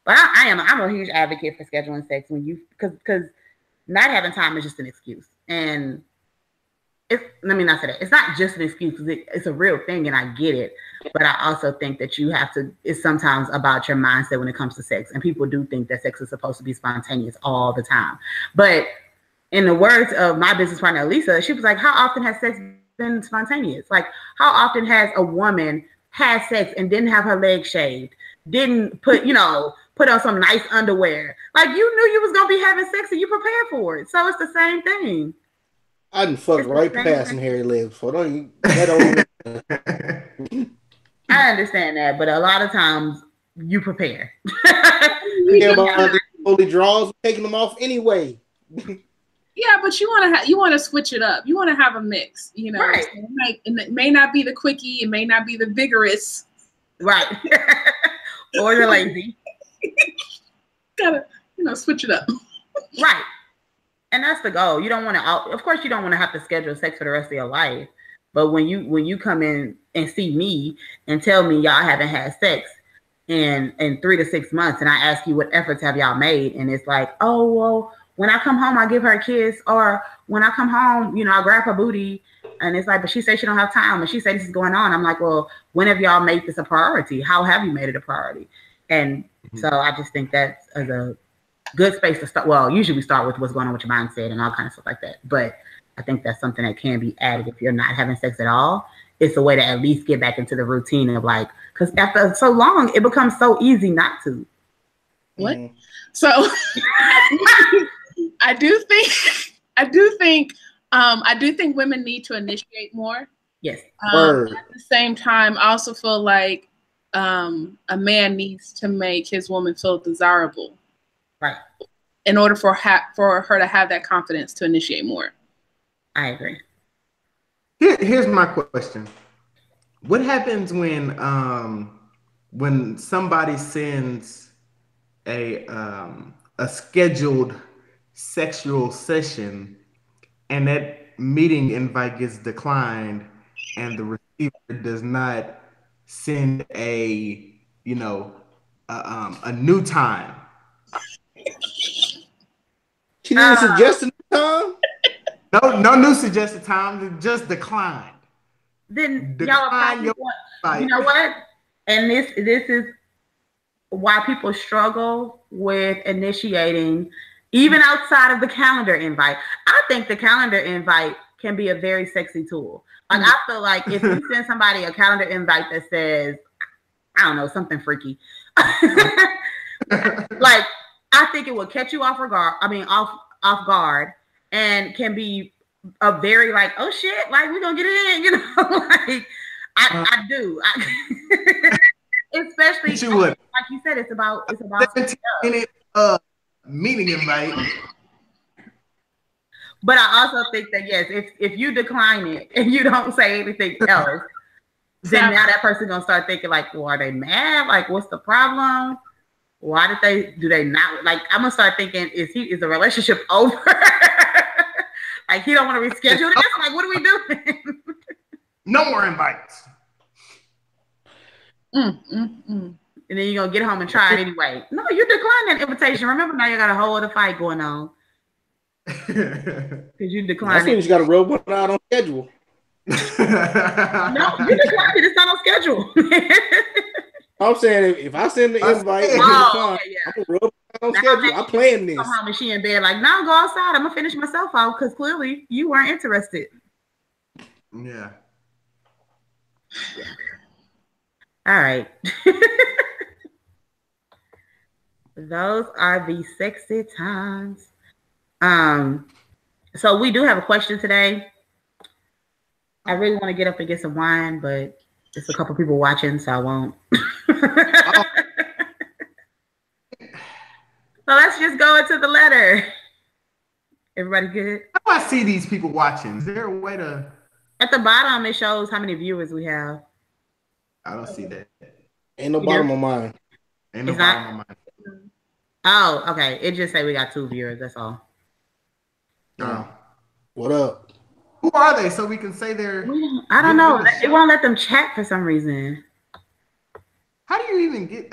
but I'm a huge advocate for scheduling sex when you because not having time is just an excuse. And let me not say that. It's not just an excuse because it's a real thing and I get it. But I also think that you have to, it's sometimes about your mindset when it comes to sex. And people do think that sex is supposed to be spontaneous all the time. But in the words of my business partner, Lisa, she was like, how often has sex been spontaneous? Like, how often has a woman had sex and didn't have her legs shaved, didn't put on some nice underwear? Like, you knew you was going to be having sex and you prepared for it. So it's the same thing. I done fucked right past some hairy legs before. I understand that, but a lot of times you prepare. Yeah, about the holy draws, taking them off anyway. Yeah, but you want to switch it up. You want to have a mix, Right. So and it may not be the quickie, it may not be the vigorous, right, or the lazy. Gotta switch it up, right. And that's the goal. You don't want to, of course, you don't want to have to schedule sex for the rest of your life. But when you come in and see me and tell me y'all haven't had sex in 3 to 6 months, and I ask you what efforts have y'all made, and it's like, oh well, when I come home I give her a kiss, or when I come home, I grab her booty, and it's like, but she says she don't have time, and she said this is going on. I'm like, well, when have y'all made this a priority? How have you made it a priority? And so I just think that's a good space to start. Well, usually we start with what's going on with your mindset and all kinds of stuff like that. But I think that's something that can be added if you're not having sex at all. It's a way to at least get back into the routine of like, because after so long, it becomes so easy not to. What? So I do think women need to initiate more. Yes. Word. At the same time, I also feel like a man needs to make his woman feel desirable. Right. In order for her to have that confidence to initiate more. I agree. Here's my question. What happens when somebody sends a scheduled sexual session and that meeting invite gets declined and the receiver does not send a new time? She didn't suggest a new time? No new suggested time, just declined. Then y'all you know what? And this is why people struggle with initiating, even outside of the calendar invite. I think the calendar invite can be a very sexy tool. Like, I feel like if you send somebody a calendar invite that says, I don't know, something freaky, like, I think it will catch you off guard, and can be a very like, oh shit, like we're gonna get it in, like I do. Especially like you said, it's about 17-minute meeting invite. But I also think that yes, if you decline it and you don't say anything else, then now that person's gonna start thinking like, well, are they mad? Like, what's the problem? Why do they not like? I'm gonna start thinking, is the relationship over? Like, he don't want to reschedule this? Like, what are we doing? No more invites. And then you're gonna get home and try it anyway. No, you declined that invitation. Remember, now you got a whole other fight going on. Because you declined. That's when you got to rub one out on schedule. No, you declined it. It's not on schedule. I'm saying if I send the invite and you decline, I'm gonna rub it on schedule. I'm playing this. Come home and she in bed like, no, go outside. I'm gonna finish myself out because clearly you weren't interested. Yeah. All right. Those are the sexy times. So we do have a question today. I really want to get up and get some wine, but there's a couple people watching, so I won't. Oh, So let's just go into the letter. Everybody good? how do I see these people watching? Is there a way to? At the bottom, it shows how many viewers we have. I don't see that. Ain't no You bottom do? of mine. Ain't no It's bottom not? on mine. Oh, okay. It just say we got 2 viewers. That's all. No. What up? Who are they? So we can say they're. I don't know. in the It show? won't let them chat for some reason. How do you even get?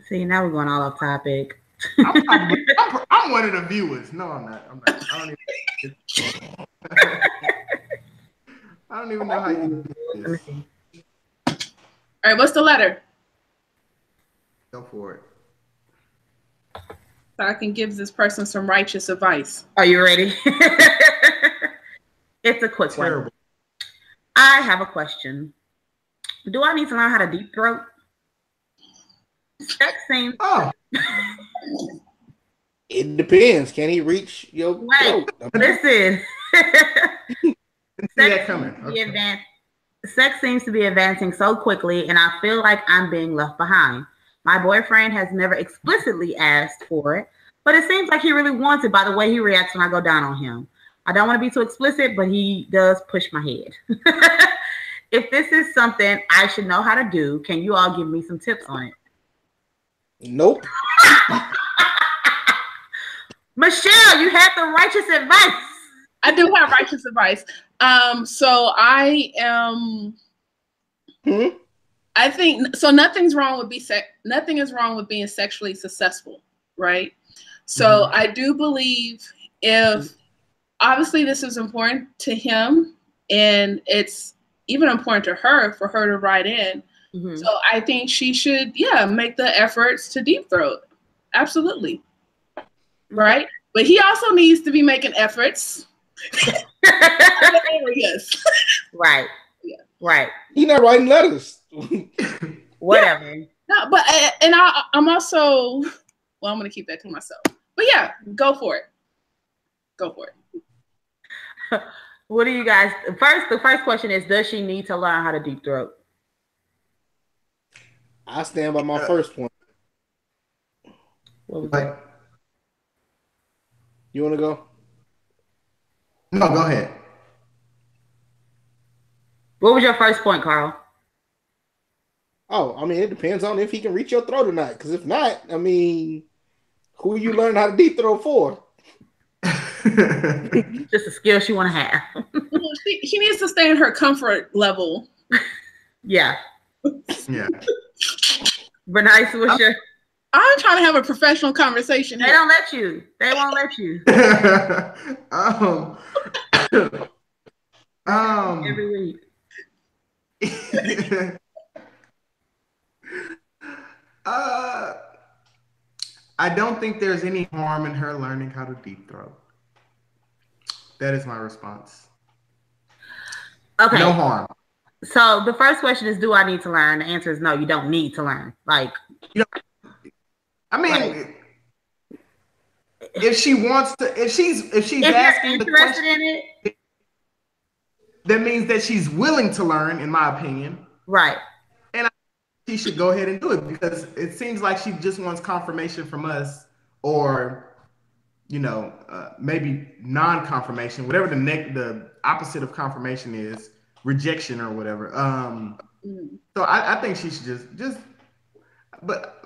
See, now we're going all off topic. I'm one of the viewers. No, I'm not. I'm not. I don't even know how you do Let me this. see. All right, what's the letter? Go for it. So I can give this person some righteous advice. Are you ready? It's a quick one. Terrible. I have a question. Do I need to learn how to deep throat? Sex seems. Oh, It depends. Can he reach your Wait, throat? listen. didn't see that coming. Okay. Sex seems to be advancing so quickly, and I feel like I'm being left behind. My boyfriend has never explicitly asked for it, but it seems like he really wants it by the way he reacts when I go down on him. I don't want to be too explicit, but he does push my head. If this is something I should know how to do, can you all give me some tips on it? Nope. Michelle, you had the righteous advice. I do have righteous advice. So I am. I think so. Nothing is wrong with being sexually successful, right? So I do believe if obviously this is important to him, and it's even important to her for her to write in. So I think she should, make the efforts to deep throat. Absolutely. Right? But he also needs to be making efforts. Yes. Right. Yeah. Right. He not writing letters. Whatever. No, but I'm also, well, I'm going to keep that to myself. But yeah, go for it. Go for it. What do you guys, the first question is, does she need to learn how to deep throat? I stand by my first point. What was Like, that? You want to go? no, go ahead. What was your first point, Carl? Oh, I mean, it depends on if he can reach your throat or not. Because if not, I mean, who you learn how to deep throat for? Just a skill she want to have. Well, she needs to stay in her comfort level. Yeah. Yeah. Bernice, what's your... I'm trying to have a professional conversation They here. don't let you. They won't let you. Every week. I don't think there's any harm in her learning how to deep throat. That is my response. Okay. No harm. So the first question is, do I need to learn? The answer is no, you don't need to learn. Like, I mean, right. if she wants to, if she's If asking you're the interested question, in it, that means that she's willing to learn, in my opinion. right. And she should go ahead and do it, because it seems like she just wants confirmation from us, or maybe non-confirmation, whatever the opposite of confirmation is, rejection or whatever. So I think she should just, but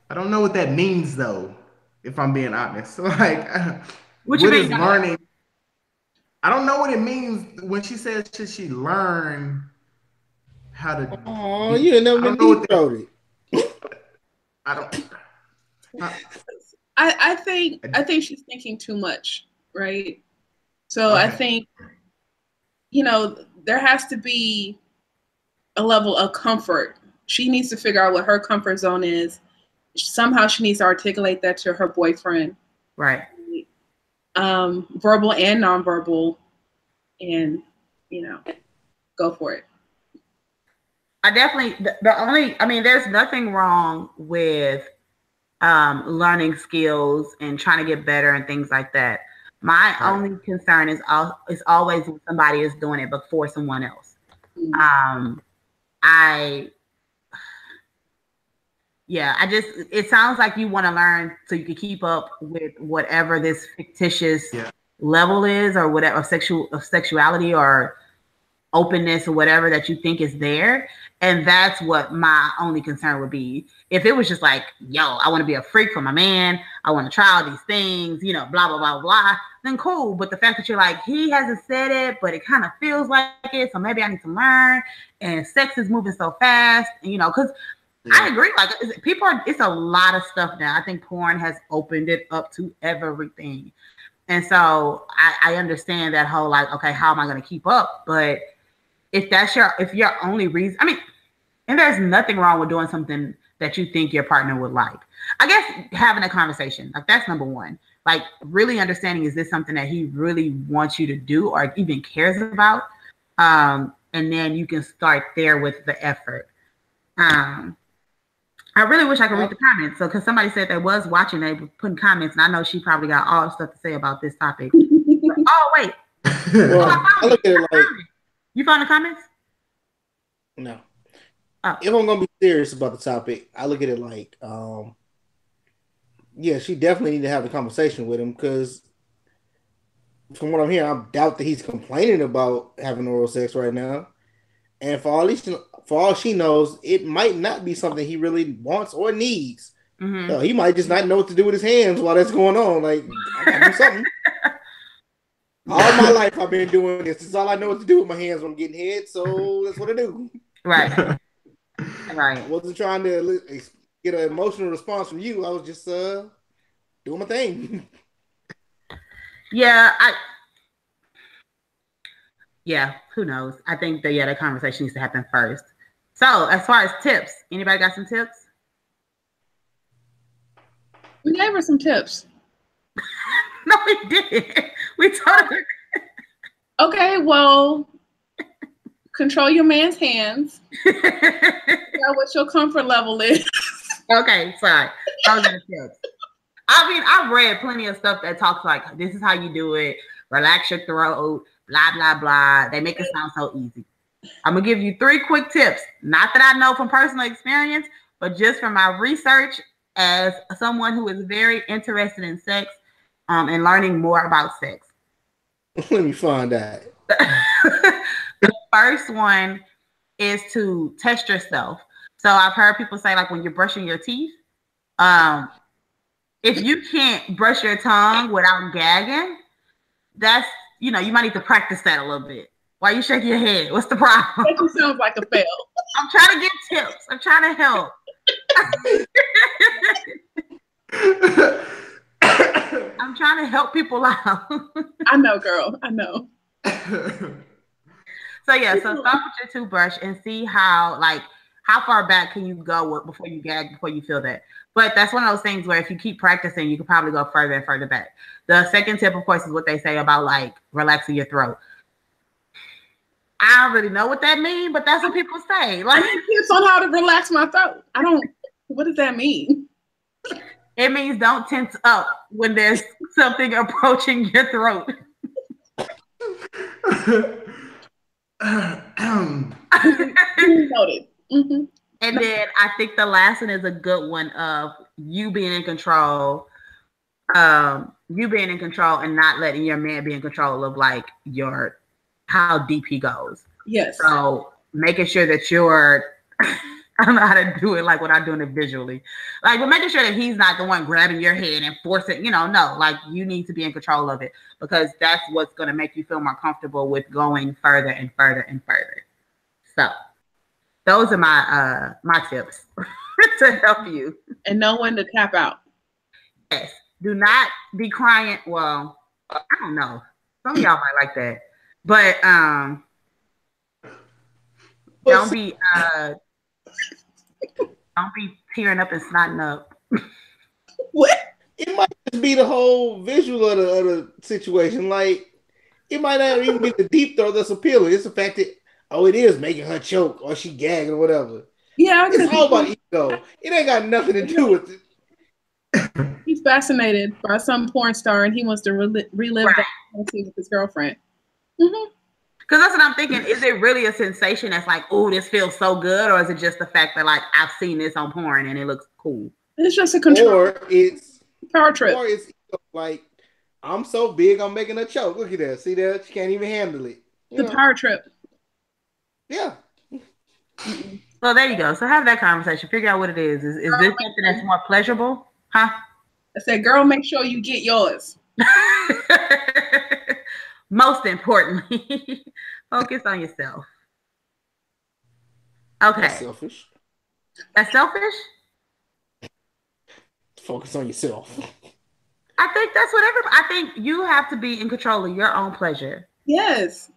I don't know what that means though, if I'm being honest. Like, What you mean? learning? I don't know what it means when she says should she learn how to. Oh, you ain't never been deep throated. I don't. I think she's thinking too much, right? So Okay. I think, there has to be a level of comfort. She needs to figure out what her comfort zone is. Somehow she needs to articulate that to her boyfriend. Right. Verbal and nonverbal, and go for it. I definitely the only. I mean, there's nothing wrong with learning skills and trying to get better and things like that. My Right. only concern is always when somebody is doing it before someone else. Um, I Yeah, I just it sounds like you want to learn so you can keep up with whatever this fictitious Yeah. level is, or whatever of sexuality or openness or whatever that you think is there. And that's what my only concern would be. If it was just like, yo, I want to be a freak for my man, I want to try all these things, blah blah blah blah, then cool. But the fact that you're like, he hasn't said it, but it kind of feels like it, so maybe I need to learn. And sex is moving so fast, because I agree. Like it's a lot of stuff now. I think porn has opened it up to everything. And so I understand that whole like, okay, how am I going to keep up? But if your only reason, I mean, and there's nothing wrong with doing something that you think your partner would like. I guess having a conversation, like that's number one. Like really understanding, is this something that he really wants you to do or even cares about? And then you can start there with the effort. I really wish I could read the comments. So, because somebody said they was watching, they were putting comments, and I know she probably got all the stuff to say about this topic. Oh, wait. Well, I look at it like, you found the comments? no. Oh. If I'm gonna be serious about the topic, I look at it like, yeah, she definitely need to have a conversation with him, because from what I'm hearing, I doubt that he's complaining about having oral sex right now. And for all she knows, it might not be something he really wants or needs. Mm-hmm. So he might just not know what to do with his hands while that's going on. Like, I gotta do something. All my life I've been doing this. This is all I know what to do with my hands when I'm getting head, so that's what I do. Right. Right. I wasn't trying to get an emotional response from you. I was just doing my thing. Yeah, who knows? I think that the conversation needs to happen first. So, as far as tips, anybody got some tips? We gave her some tips. No, we didn't. We told her. Okay, well, control your man's hands. Figure out what your comfort level is. Okay, sorry. Those are the tips. I mean, I've read plenty of stuff that talks like, this is how you do it. Relax your throat, blah, blah, blah. They make it sound so easy. I'm going to give you 3 quick tips. Not that I know from personal experience, but just from my research as someone who is very interested in sex and learning more about sex. Let me find that. The first one is to test yourself. So I've heard people say, like, when you're brushing your teeth, if you can't brush your tongue without gagging, that's, you might need to practice that a little bit. Why you shaking your head? What's the problem? That just sounds like a fail. I'm trying to get tips. I'm trying to help. I'm trying to help people out. I know, girl. I know. So start with your toothbrush and see how far back can you go before you gag, before you feel that. But that's one of those things where if you keep practicing, you can probably go further and further back. The second tip, of course, is what they say about like relaxing your throat. I don't really know what that means, but that's what people say. Like, tips on how to relax my throat. What does that mean? It means don't tense up when there's something approaching your throat. Noted. Mm-hmm. And then I think the last one is a good one of you being in control. You being in control and not letting your man be in control of like how deep he goes. Yes. So making sure that you're I don't know how to do it like without doing it visually. Like, but making sure that he's not the one grabbing your head and forcing, no, like you need to be in control of it, because that's what's going to make you feel more comfortable with going further and further and further. So those are my tips to help you. And know when to tap out. Yes. Do not be crying. Well, I don't know. Some of y'all might like that. But don't be tearing up and snotting up. What? It might just be the whole visual of the situation. Like, it might not even be the deep throat that's appealing. It's the fact that oh, it is making her choke or she gagging or whatever. Yeah, It's all about ego. It ain't got nothing to do with it. he's fascinated by some porn star and he wants to relive Right. that fantasy with his girlfriend. Mm-hmm. Because that's what I'm thinking. Is it really a sensation that's like, oh, this feels so good? Or is it just the fact that, like, I've seen this on porn and it looks cool? It's just a control. Or it's power trip. Or it's like, I'm so big, I'm making her choke. Look at that. See that? She can't even handle it. The power trip. Yeah. So there you go. So have that conversation. Figure out what it is. Is this something that's more pleasurable? Huh? I said, girl, make sure you get yours. Most importantly, focus on yourself. Okay. That's selfish. That's selfish? Focus on yourself. I think that's what I think you have to be in control of your own pleasure. Yes.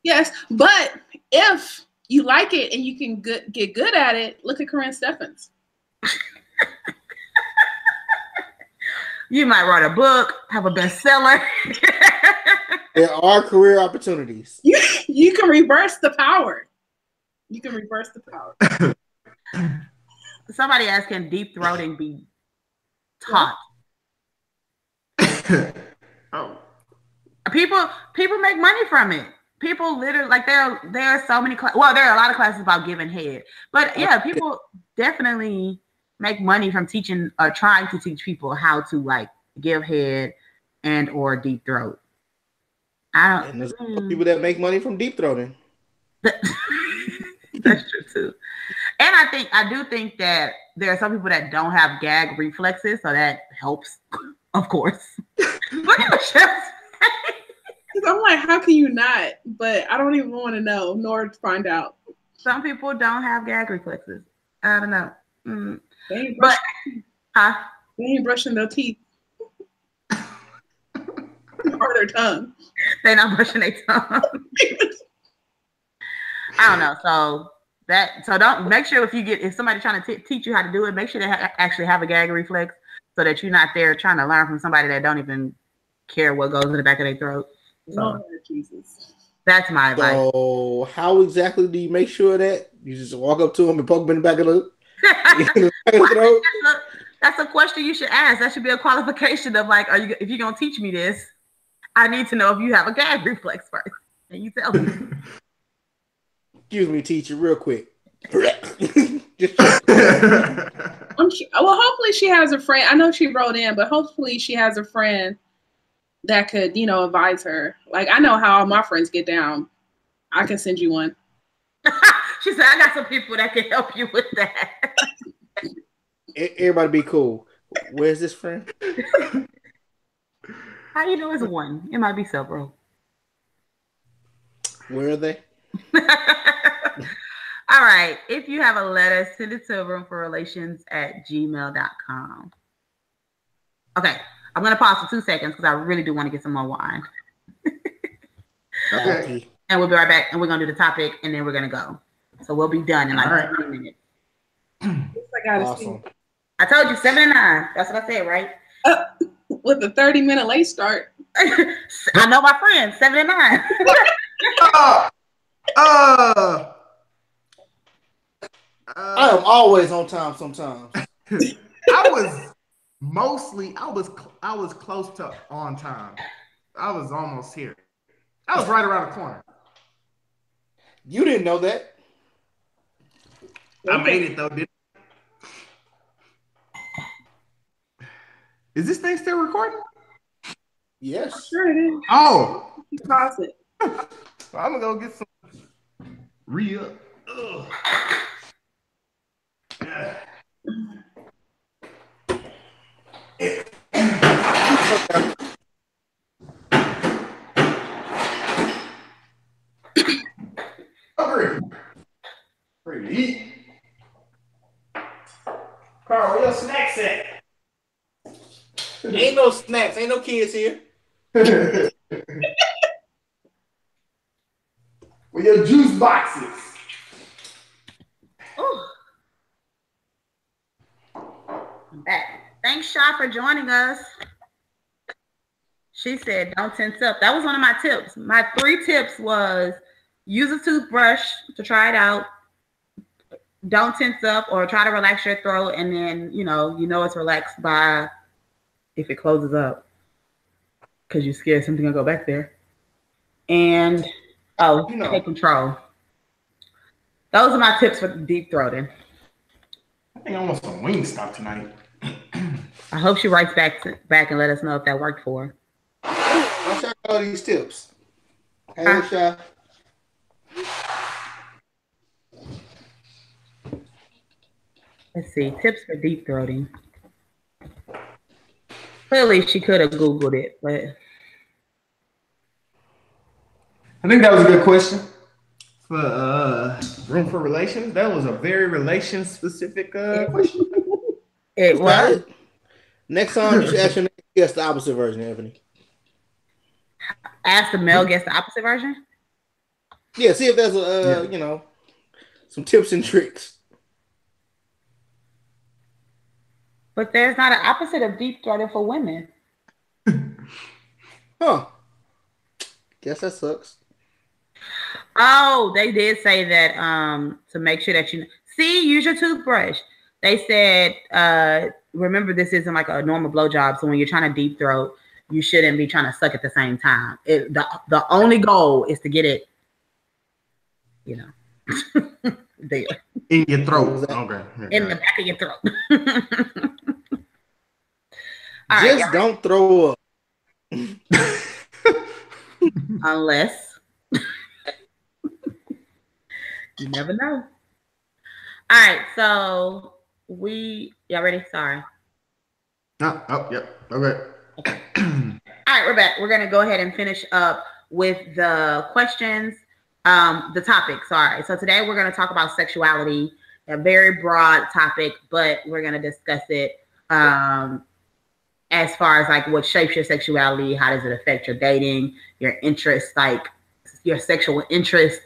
Yes. But if you like it and you can get good at it, look at Corinne Steffens. You might write a book, have a bestseller. There are career opportunities. You can reverse the power. You can reverse the power. Somebody asked, can deep throating be taught? Oh. People make money from it. People literally, like, there are so many there are a lot of classes about giving head, but yeah, people definitely make money from teaching or trying to teach people how to, like, give head and or deep throat. And there's people that make money from deep throating. That's true too. And I do think that there are some people that don't have gag reflexes, so that helps, of course. Look at Michelle's face. I'm like, how can you not? But I don't even want to know, nor find out. Some people don't have gag reflexes. I don't know. They ain't But, they ain't brushing their teeth. Or their tongue. They're not brushing their tongue. I don't know. So don't make sure if somebody's trying to teach you how to do it, make sure they actually have a gag reflex, so that you're not there trying to learn from somebody that don't even care what goes in the back of their throat. So, Lord Jesus. That's my advice. So how exactly do you make sure that you just walk up to them and poke them in the back of the throat? That's a question you should ask. That should be a qualification of, like, if you're gonna teach me this, I need to know if you have a gag reflex first. And you tell me. Excuse me, teacher, real quick. Just I'm sure, well, hopefully she has a friend. I know she wrote in, but hopefully she has a friend that could, advise her. Like, I know how all my friends get down. I can send you one. She said, I got some people that can help you with that. Everybody be cool. Where's this friend? How you know it's one? It might be several. Where are they? All right. If you have a letter, send it to roomforrelations@gmail.com. Okay. I'm going to pause for 2 seconds because I really do want to get some more wine. Okay. And we'll be right back, and we're going to do the topic, and then we're going to go. So we'll be done in like 20 minutes. I gotta Awesome. See. I told you 7 to 9. That's what I said, right? With a 30-minute late start. I know my friends, 7 to 9. I am always on time sometimes. I was close to on time. I was almost here. I was right around the corner. You didn't know that. I made it though, didn't I? Is this thing still recording? Yes. Sure it is. Oh. Pause it. I'm gonna go get some real. Hungry. Ready to eat. Carl, where your snacks at? Ain't no snacks. Ain't no kids here. Where your juice boxes? I'm back. Thanks, Sha, for joining us. She said, don't tense up. That was one of my tips. My 3 tips was use a toothbrush to try it out. Don't tense up or try to relax your throat, and then you know it's relaxed by if it closes up because you're scared something will go back there. And take control. Those are my tips for deep throating. I think I want some Wingstop tonight. I hope she writes back and let us know if that worked for her. I'll check all these tips. Hey, Sha. Let's see. Tips for deep throating. Clearly, she could have Googled it, but I think that was a good question for room for relations. That was a very relation specific question. It was. Next time you should ask your next guest the opposite version, Anthony. Ask the male guest the opposite version? Yeah, see if there's some tips and tricks. But there's not an opposite of deep throating for women. Huh. Guess that sucks. Oh, they did say that to make sure that use your toothbrush. They said remember this isn't like a normal blowjob, so when you're trying to deep throat, you shouldn't be trying to suck at the same time. The only goal is to get it, there. In your throat. Okay. In the back of your throat. Just don't throw up. Unless you never know. All right, so y'all ready? Sorry. Yep. Okay. All right, we're back. We're gonna go ahead and finish up with the questions, the topics. All right. So today we're gonna talk about sexuality, a very broad topic, but we're gonna discuss it as far as like what shapes your sexuality, how does it affect your dating, your interests, like your sexual interest,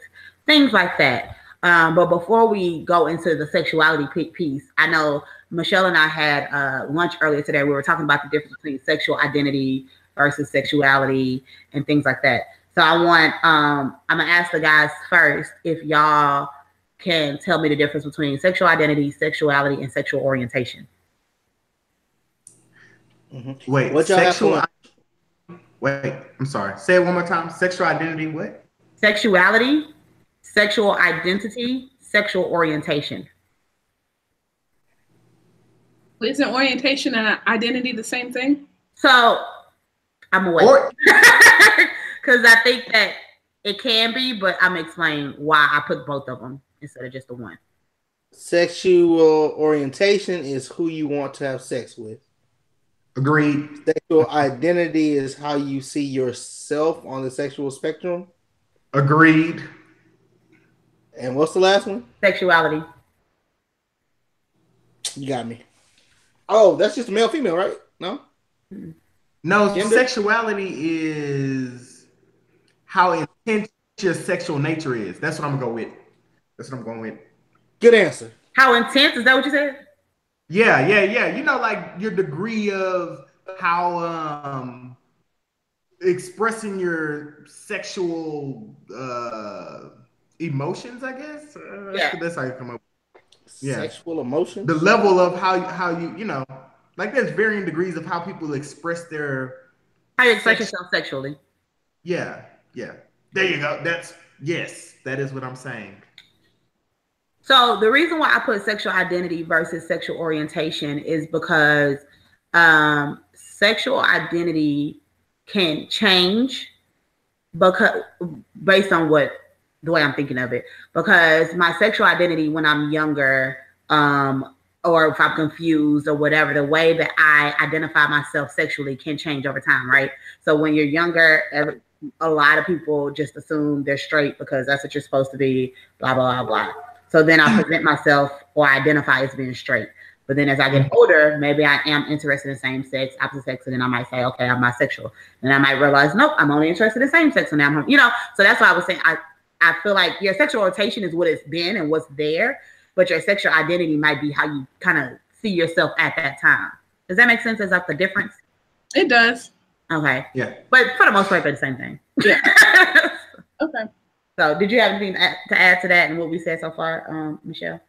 things like that. But before we go into the sexuality piece, I know Michelle and I had lunch earlier today. We were talking about the difference between sexual identity versus sexuality and things like that. So I'm gonna ask the guys first if y'all can tell me the difference between sexual identity, sexuality, and sexual orientation. Mm-hmm. Wait, wait, I'm sorry. Say it one more time. Sexual identity, what? Sexuality, sexual identity, sexual orientation. Isn't orientation and identity the same thing? So I'm away. Because I think that it can be, but I'm explaining why I put both of them instead of just the one. Sexual orientation is who you want to have sex with. Agreed. Sexual identity is how you see yourself on the sexual spectrum. Agreed. And what's the last one? Sexuality. You got me. Oh, that's just male, female, right? No? No, gender? Sexuality is how intense your sexual nature is. That's what I'm going to go with. That's what I'm going with. Good answer. How intense? Is that what you said? Yeah. You know, like your degree of how expressing your sexual emotions, I guess. That's how you come up with. Yeah. Sexual emotions? The level of how you know, like there's varying degrees of how people express their... How you express yourself sexually. Yeah. There you go. That is what I'm saying. So the reason why I put sexual identity versus sexual orientation is because sexual identity can change based on the way I'm thinking of it. Because my sexual identity when I'm younger, or if I'm confused or whatever, the way that I identify myself sexually can change over time, right? So when you're younger, a lot of people just assume they're straight because that's what you're supposed to be, blah, blah, blah, blah. So then I present myself or identify as being straight. But then as I get older, maybe I am interested in same sex, opposite sex, and then I might say, okay, I'm bisexual. And I might realize, nope, I'm only interested in same sex. And now I'm, so that's why I was saying, I feel like your sexual orientation is what it's been and what's there, but your sexual identity might be how you kind of see yourself at that time. Does that make sense? Is that the difference? It does. Okay. Yeah. But for the most part, they're the same thing. Yeah. Okay. So, did you have anything to add to that and what we said so far, Michelle?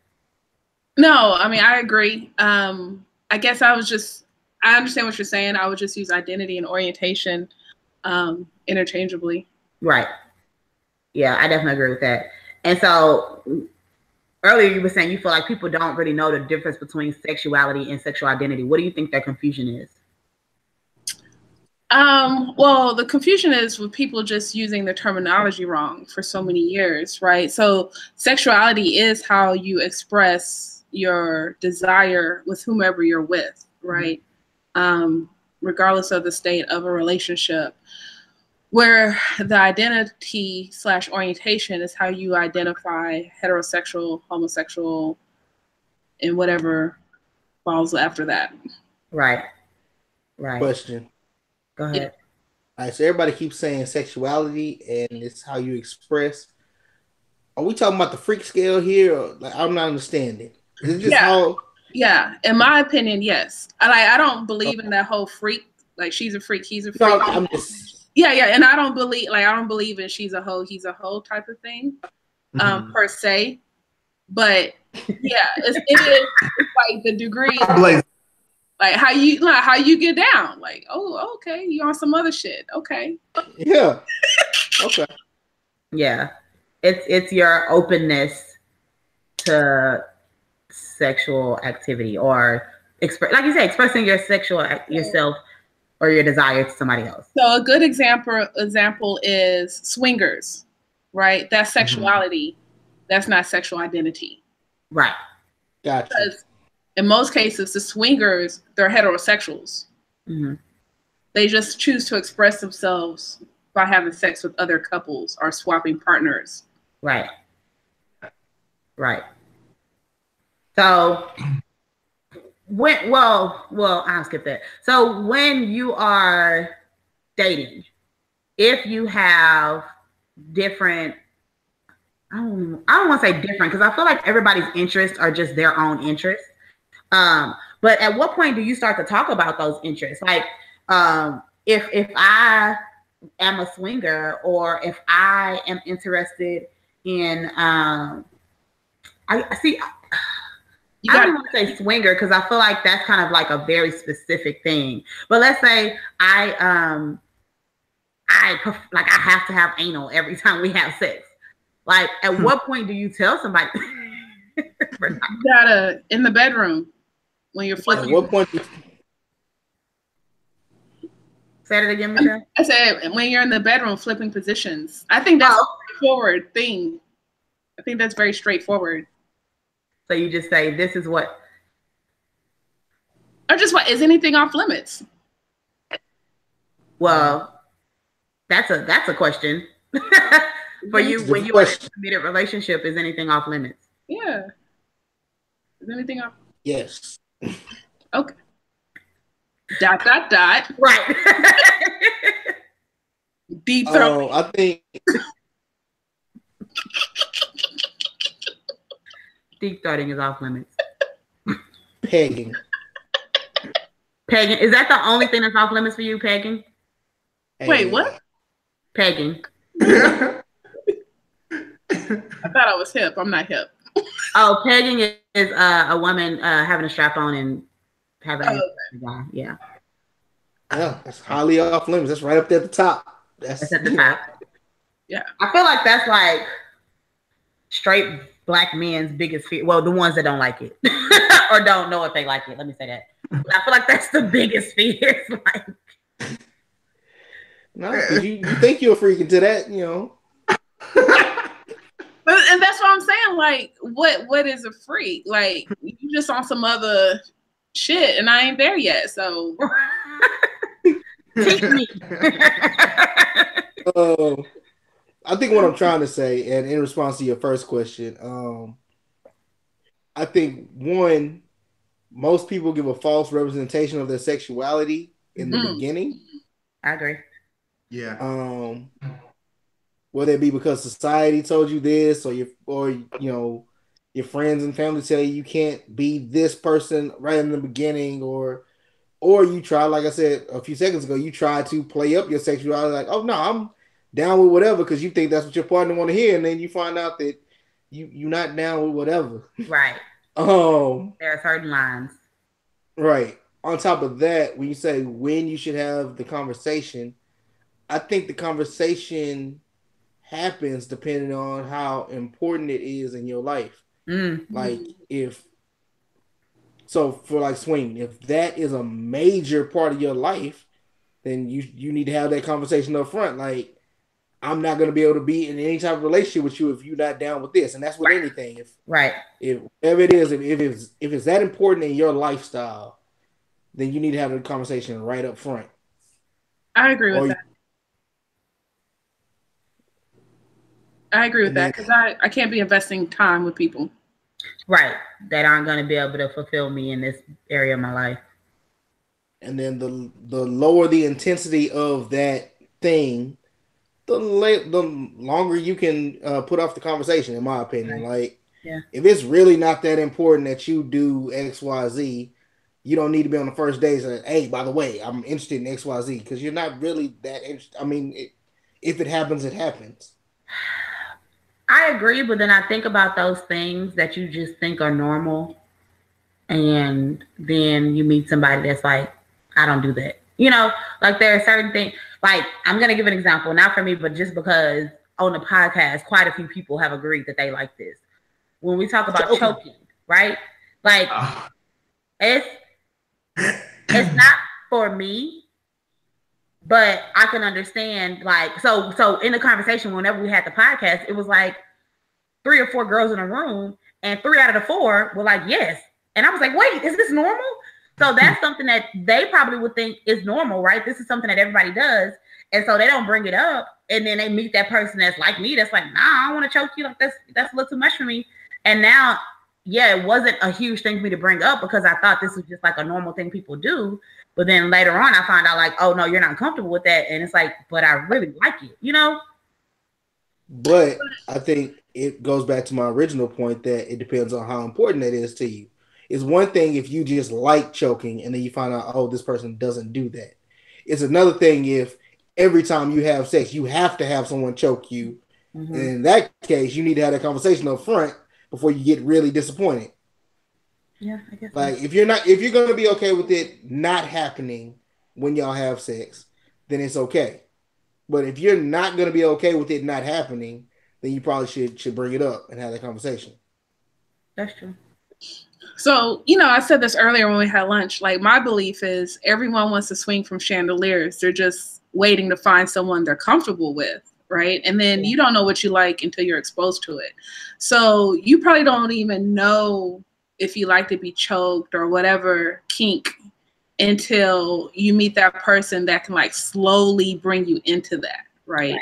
No, I mean, I agree. I guess I understand what you're saying. I would just use identity and orientation interchangeably. Right. Yeah, I definitely agree with that. And so earlier you were saying you feel like people don't really know the difference between sexuality and sexual identity. What do you think that confusion is? Well, the confusion is with people just using the terminology wrong for so many years, right? So sexuality is how you express your desire with whomever you're with, right? Regardless of the state of a relationship. Where the identity / orientation is how you identify heterosexual, homosexual, and whatever falls after that. Right. Right. Question. Go ahead. All right, so everybody keeps saying sexuality and it's how you express. Are we talking about the freak scale here? Or, like, I'm not understanding. Is it just how? Yeah, in my opinion, yes. I don't believe in that whole freak. Like she's a freak, he's a freak. No, I'm just. Yeah, and I don't believe in she's a hoe, he's a hoe type of thing, per se. But yeah, it is like the degree, like how you get down. Like, oh, okay, you on some other shit. Okay. Yeah. Okay. Yeah, it's your openness to sexual activity or like you said, expressing your sexual yourself or your desire to somebody else. So a good example is swingers, right? That's sexuality. That's not sexual identity. Right. Gotcha. Because in most cases, the swingers, they're heterosexuals. They just choose to express themselves by having sex with other couples or swapping partners. Right. Right. So I'll skip that. So when you are dating, if you have different, I don't want to say different because I feel like everybody's interests are just their own interests. But at what point do you start to talk about those interests? Like, if I am a swinger or if I am interested in, I don't want to say swinger because I feel like that's kind of like a very specific thing. But let's say I have to have anal every time we have sex. Like, at what point do you tell somebody? You gotta in the bedroom when you're flipping. At what point? Say it again, Michelle. I said when you're in the bedroom flipping positions. I think that's a straightforward thing. I think that's very straightforward. So you just say, this is what? Or just what? Is anything off limits? Well, that's a question. For you, when you're in a committed relationship, is anything off limits? Yeah. Is anything off? Yes. Okay. ... Right. Deep throat. I think deep throating is off limits. Pegging. Pegging. Is that the only thing that's off limits for you, pegging? Wait, what? Pegging. I thought I was hip. I'm not hip. Oh, pegging is a woman having a strap on and having a guy. Yeah. Yeah, that's highly off limits. That's right up there at the top. That's at the top. Yeah. I feel like that's like straight black men's biggest fear. Well, the ones that don't like it or don't know if they like it. Let me say that. But I feel like that's the biggest fear. It's like, no, you think you're freaking to that, you know. And that's what I'm saying. Like, what is a freak? Like, you just on some other shit, and I ain't there yet. So, teach me. I think what I'm trying to say, and in response to your first question, I think one, most people give a false representation of their sexuality in the beginning. I agree. Yeah. Whether it be because society told you this, or your friends and family tell you can't be this person right in the beginning, or you try, like I said a few seconds ago, you try to play up your sexuality, like, oh no, down with whatever because you think that's what your partner want to hear, and then you find out that you're not down with whatever. Right. Um, There are certain lines. Right. On top of that, when you say when you should have the conversation, I think the conversation happens depending on how important it is in your life. Like if so for like swinging, if that is a major part of your life, then you need to have that conversation up front. Like I'm not going to be able to be in any type of relationship with you if you're not down with this, and that's with anything. If whatever it is, if it's that important in your lifestyle, then you need to have a conversation right up front. I agree with that. I agree with that because I can't be investing time with people. Right. That aren't going to be able to fulfill me in this area of my life. And then the lower the intensity of that thing, the longer you can put off the conversation, in my opinion. Like, if it's really not that important that you do X, Y, Z, you don't need to be on the first day saying, hey, by the way, I'm interested in X, Y, Z, because you're not really that interested. I mean, if it happens, it happens. I agree, but then I think about those things that you just think are normal, and then you meet somebody that's like, I don't do that. You know, like there are certain things, like I'm going to give an example, not for me, but just because on the podcast, quite a few people have agreed that they like this. When we talk about choking, right? Like it's not for me, but I can understand like, so in the conversation, whenever we had the podcast, it was like 3 or 4 girls in a room and 3 out of the 4 were like, yes. And I was like, wait, is this normal? So that's something that they probably would think is normal, right? This is something that everybody does. And so they don't bring it up. And then they meet that person that's like me, that's like, nah, I don't want to choke you. Like that's a little too much for me. And now, yeah, it wasn't a huge thing for me to bring up because I thought this was just like a normal thing people do. But then later on, I found out like, oh no, you're not comfortable with that. And it's like, but I really like it, you know? But I think it goes back to my original point that it depends on how important that is to you. It's one thing if you just like choking and then you find out, oh, this person doesn't do that. It's another thing if every time you have sex, you have to have someone choke you. Mm-hmm. And in that case, you need to have that conversation up front before you get really disappointed. Yeah, I guess. Like if you're going to be okay with it not happening when y'all have sex, then it's okay. But if you're not going to be okay with it not happening, then you probably should bring it up and have that conversation. That's true. So, you know, I said this earlier when we had lunch, like my belief is everyone wants to swing from chandeliers. They're just waiting to find someone they're comfortable with, right? And then you don't know what you like until you're exposed to it. So you probably don't even know if you like to be choked or whatever kink until you meet that person that can like slowly bring you into that, right?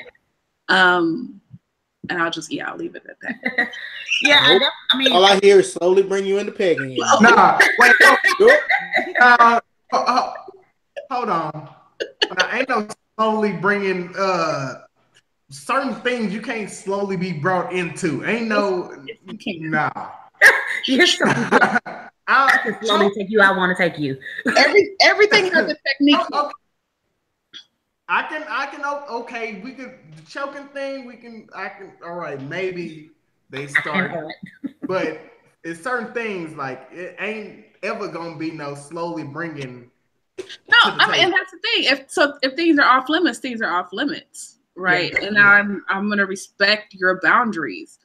And I'll leave it at that. Yeah, I mean, all I hear is slowly bring you into pegging. Nah, wait, hold on. Now, ain't no slowly bringing certain things you can't slowly be brought into. Ain't no, nah. I can slowly take you. I want to take you. Everything has a technique. Okay. I can. Okay, we could the choking thing. All right, maybe they start, but it's certain things like it ain't ever gonna be no slowly bringing. No, I mean, and that's the thing. If things are off limits, things are off limits, right? Yeah, and I'm gonna respect your boundaries,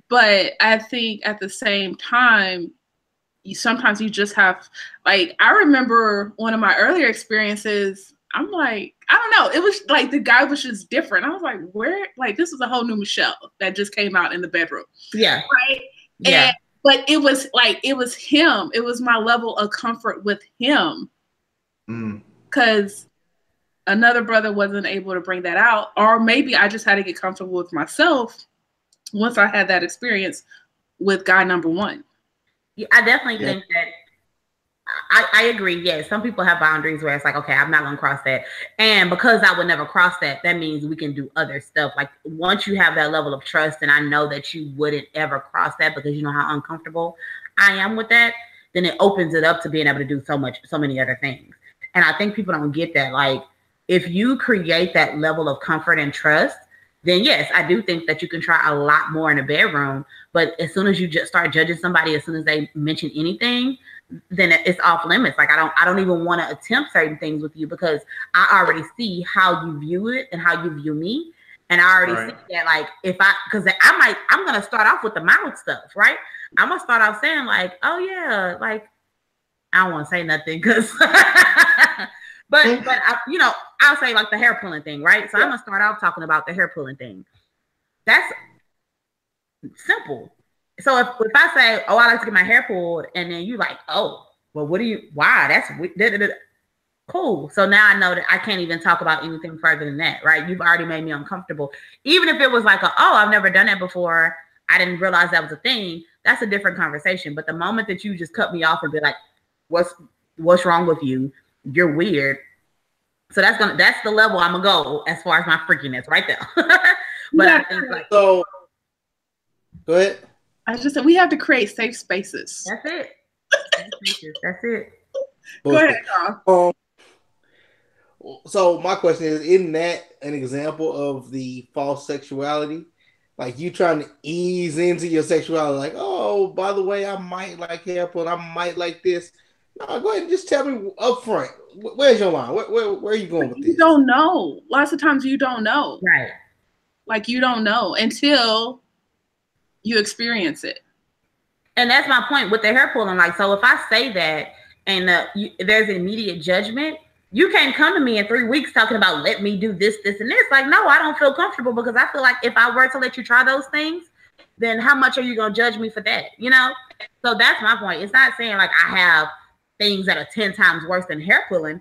but I think at the same time, sometimes you just have like I remember one of my earlier experiences. I'm like, I don't know. It was like the guy was just different. I was like, where? Like this was a whole new Michelle that just came out in the bedroom. Yeah. Right. Yeah. But it was him. It was my level of comfort with him. Because another brother wasn't able to bring that out, or maybe I just had to get comfortable with myself once I had that experience with guy number one. Yeah, I definitely think that I agree. Yes, some people have boundaries where it's like, okay, I'm not going to cross that. And because I would never cross that, that means we can do other stuff. Like once you have that level of trust and I know that you wouldn't ever cross that because you know how uncomfortable I am with that, then it opens it up to being able to do so many other things. And I think people don't get that. Like if you create that level of comfort and trust, then yes, I do think that you can try a lot more in the bedroom. But as soon as you just start judging somebody, as soon as they mention anything, then it's off limits. Like I don't even want to attempt certain things with you because I already see how you view it and how you view me. And I already see that, like, I'm going to start off with the mild stuff, right? I'm going to start off saying like, oh yeah, like, I don't want to say nothing because, but I'll say like the hair pulling thing, right? So I'm going to start off talking about the hair pulling thing. That's simple. So if I say, oh, I like to get my hair pulled, and then you like, oh, well, why? That's cool. So now I know that I can't even talk about anything further than that, right? You've already made me uncomfortable. Even if it was like, oh, I've never done that before, I didn't realize that was a thing, that's a different conversation. But the moment that you just cut me off and be like, what's wrong with you? You're weird. So that's the level I'm gonna go as far as my freakiness right there. But I think like, so go ahead. I just said we have to create safe spaces. That's it. That's it. Go ahead, Carl. So my question is, isn't that an example of the false sexuality? Like you trying to ease into your sexuality, like, oh, by the way, I might like hair pull, I might like this. No, go ahead and just tell me up front. Where's your line? Where are you going with this? You don't know. Lots of times you don't know. Right. Like you don't know until you experience it. And that's my point with the hair pulling. Like, so if I say that and there's immediate judgment, you can't come to me in 3 weeks talking about let me do this, this, and this. Like, no, I don't feel comfortable because I feel like if I were to let you try those things, then how much are you going to judge me for that? You know? So that's my point. It's not saying like I have things that are 10 times worse than hair pulling,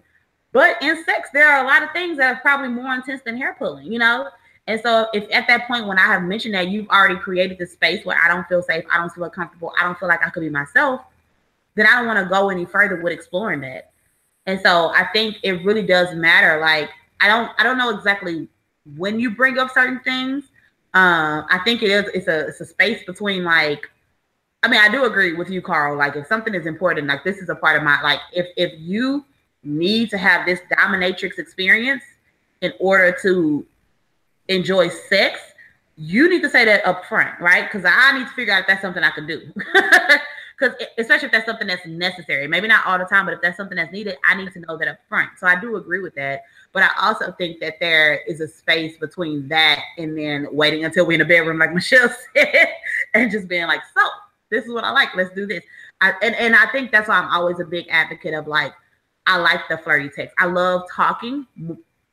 but in sex, there are a lot of things that are probably more intense than hair pulling, you know? And so if at that point, when I have mentioned that you've already created the space where I don't feel safe, I don't feel comfortable, I don't feel like I could be myself, then I don't want to go any further with exploring that. And so I think it really does matter. Like, I don't know exactly when you bring up certain things. I think it's a space between like, I mean, I do agree with you, Carl. Like if something is important, like this is a part of my, like if you need to have this dominatrix experience in order to enjoy sex, you need to say that up front, right? Because I need to figure out if that's something I can do. Because especially if that's something that's necessary, maybe not all the time, but if that's something that's needed, I need to know that up front. So I do agree with that. But I also think that there is a space between that and then waiting until we're in the bedroom, like Michelle said, and just being like, so this is what I like. Let's do this. And I think that's why I'm always a big advocate of like, I like the flirty text. I love talking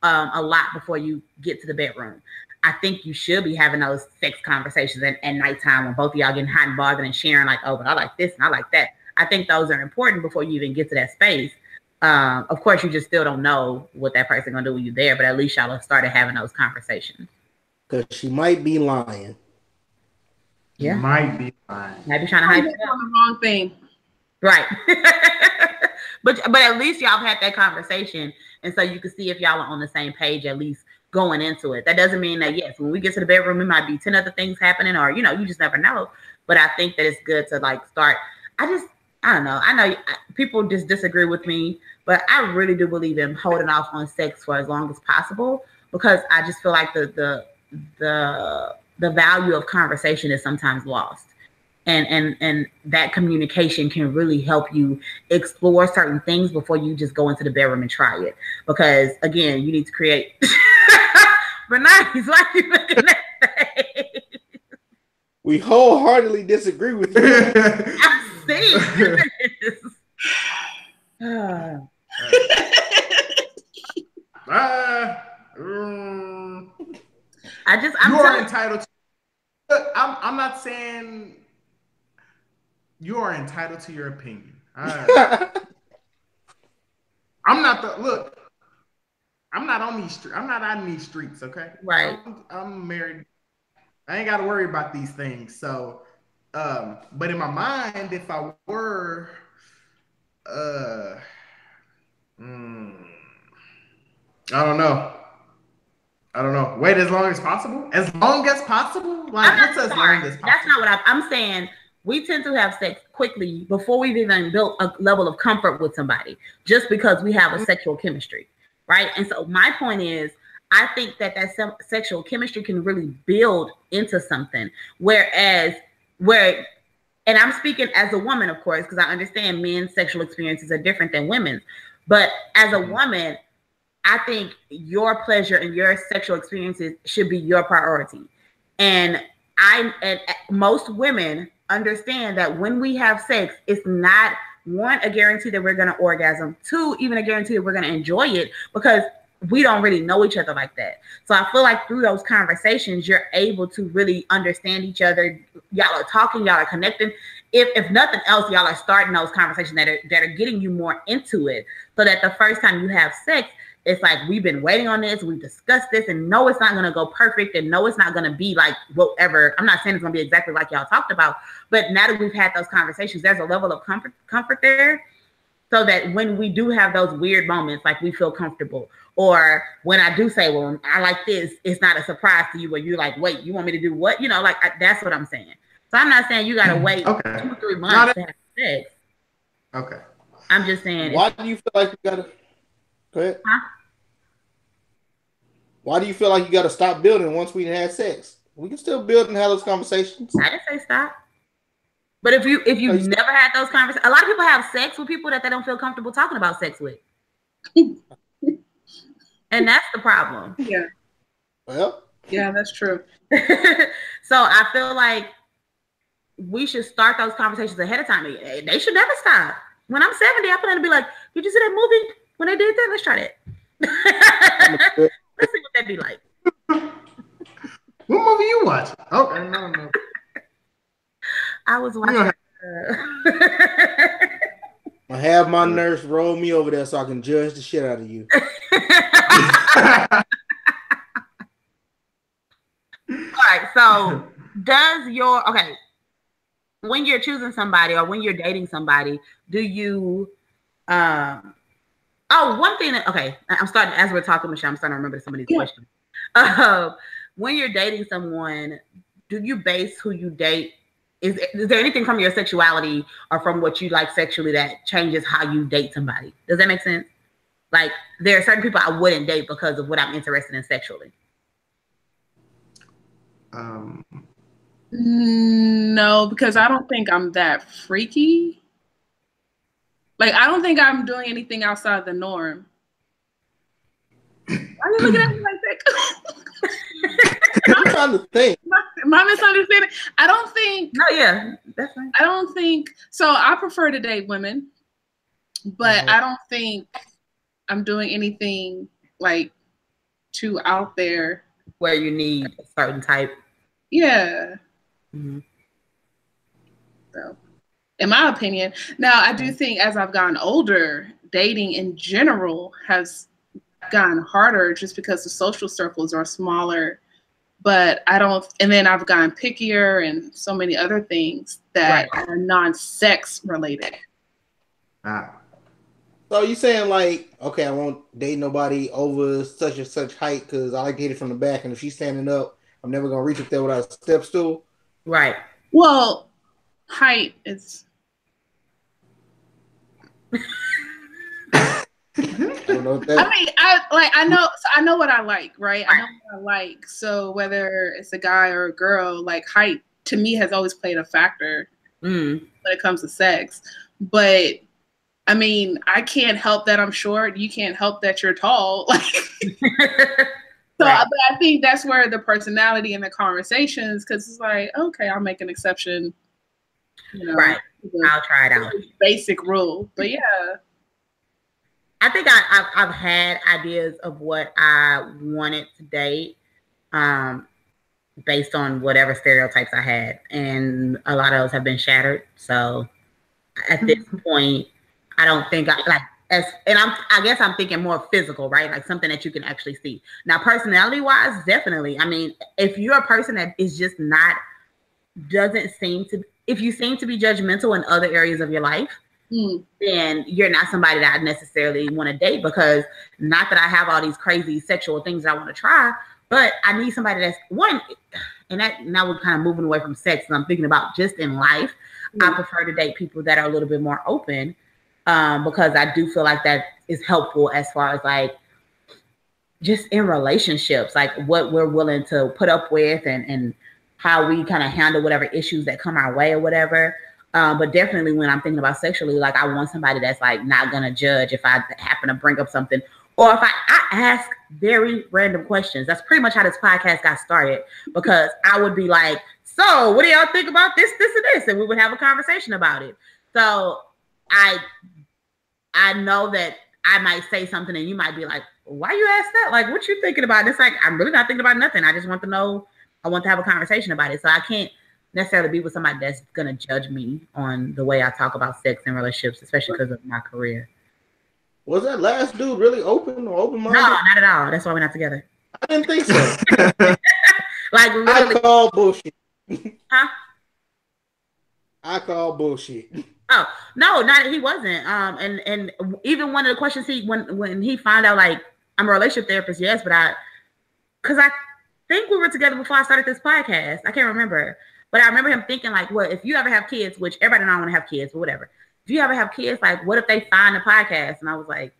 a lot before you get to the bedroom. I think you should be having those sex conversations at nighttime when both of y'all getting hot and bothered and sharing like, oh, but I like this and I like that. I think those are important before you even get to that space. Of course, you just still don't know what that person gonna do when you're there, but at least y'all have started having those conversations. Because she might be lying. Yeah, might be lying. Might be trying to hide on the wrong thing. Right. but at least y'all have had that conversation, and so you can see if y'all are on the same page at least going into it. That doesn't mean that yes, when we get to the bedroom, it might be 10 other things happening, or you know, you just never know. But I think that it's good to like start. I don't know. I know people just disagree with me, but I really do believe in holding off on sex for as long as possible because I just feel like the value of conversation is sometimes lost. And that communication can really help you explore certain things before you just go into the bedroom and try it. Because again, you need to create. But nice, why are you looking at that? We wholeheartedly disagree with you. I see. You are entitled to. I'm not saying you are entitled to your opinion. I'm not I'm not on these streets. I'm not on these streets, okay? Right. I'm married. I ain't got to worry about these things. So, but in my mind, if I were, I don't know. Wait as long as possible. As long as possible. Like what's as long as possible? That's not what I'm saying. We tend to have sex quickly before we've even built a level of comfort with somebody, just because we have a sexual chemistry. right? And so my point is, I think that sexual chemistry can really build into something. Whereas, and I'm speaking as a woman, of course, because I understand men's sexual experiences are different than women's. But as a woman, I think your pleasure and your sexual experiences should be your priority. And most women understand that when we have sex, it's not, one, a guarantee that we're going to orgasm, two, even a guarantee that we're going to enjoy it, because we don't really know each other like that. So I feel like through those conversations, you're able to really understand each other. Y'all are talking, y'all are connecting. If nothing else, y'all are starting those conversations that are getting you more into it, so that the first time you have sex, it's like, we've been waiting on this, we've discussed this, and no, it's not going to go perfect, and no, it's not going to be like whatever. I'm not saying it's going to be exactly like y'all talked about, but now that we've had those conversations, there's a level of comfort there, so that when we do have those weird moments, like, we feel comfortable. Or when I do say, well, I like this, it's not a surprise to you where you're like, wait, you want me to do what? Like, that's what I'm saying. So I'm not saying you got to wait 2-3 months to have sex. Okay. I'm just saying. Why do you feel like you got to... Go ahead. Huh? Why do you feel like you got to stop building once we had sex? We can still build and have those conversations. I didn't say stop. But if you never had those conversations, a lot of people have sex with people that they don't feel comfortable talking about sex with. And that's the problem. Yeah. Well. Yeah, that's true. So I feel like we should start those conversations ahead of time. They should never stop. When I'm 70, I plan to be like, did you see that movie when they did that? Let's try that. Let's see what that'd be like. What movie you watch? Okay, no. I was watching. I have my nurse roll me over there so I can judge the shit out of you. All right. So, when you're choosing somebody or when you're dating somebody, do you? One thing that, I'm starting, as we're talking, Michelle, I'm starting to remember some of these questions. When you're dating someone, do you base who you date? Is there anything from your sexuality or from what you like sexually that changes how you date somebody? Does that make sense? Like, there are certain people I wouldn't date because of what I'm interested in sexually. No, because I don't think I'm that freaky. Like, I don't think I'm doing anything outside the norm. Why are you looking at me like that? I'm trying to think. My misunderstanding. I don't think. No, yeah, that's fine. I don't think so. I prefer to date women, but I don't think I'm doing anything like too out there where you need a certain type. Yeah. Mm-hmm. So, in my opinion, now I do think as I've gotten older, dating in general has gotten harder just because the social circles are smaller. But I don't, and then I've gotten pickier and so many other things that are non-sex related. So you saying like, okay, I won't date nobody over such and such height because I like to hit it from the back, and if she's standing up, I'm never gonna reach up there without a step stool. Right. Well, height is. I know what I like, right? I know what I like. So whether it's a guy or a girl, like height to me has always played a factor when it comes to sex. But I mean, I can't help that I'm short. You can't help that you're tall. Like, but I think that's where the personality and the conversations, because it's like, okay, I'll make an exception. I'll try it out. Basic rule, but yeah. I think I've had ideas of what I wanted to date based on whatever stereotypes I had. And a lot of those have been shattered. So at this point, I don't think I guess I'm thinking more physical, right? Like something that you can actually see. Now, personality wise, definitely. I mean, if you're a person that is just if you seem to be judgmental in other areas of your life, then you're not somebody that I necessarily want to date, because not that I have all these crazy sexual things that I want to try, but I need somebody that's one, and that now we're kind of moving away from sex, and I'm thinking about just in life. I prefer to date people that are a little bit more open, because I do feel like that is helpful as far as like just in relationships, like what we're willing to put up with and how we kind of handle whatever issues that come our way or whatever. But definitely when I'm thinking about sexually, like I want somebody that's like not gonna judge if I happen to bring up something or if I ask very random questions. That's pretty much how this podcast got started because I would be like, so what do y'all think about this, this, and this? And we would have a conversation about it. So I know that I might say something and you might be like, why you ask that? Like, what you thinking about? And it's like, I'm really not thinking about nothing. I just want to know, I want to have a conversation about it. So I can't necessarily be with somebody that's going to judge me on the way I talk about sex and relationships, especially because of my career. Was that last dude really open or open-minded? No, not at all. That's why we're not together. I didn't think so. Like, literally. I call bullshit. Huh? I call bullshit. Oh no, not he wasn't. And even one of the questions when he found out like I'm a relationship therapist, yes, but because I think we were together before I started this podcast. I can't remember, but I remember him thinking like, well, if you ever have kids, which everybody don't want to have kids, but whatever. If you ever have kids, like, what if they find the podcast? And I was like,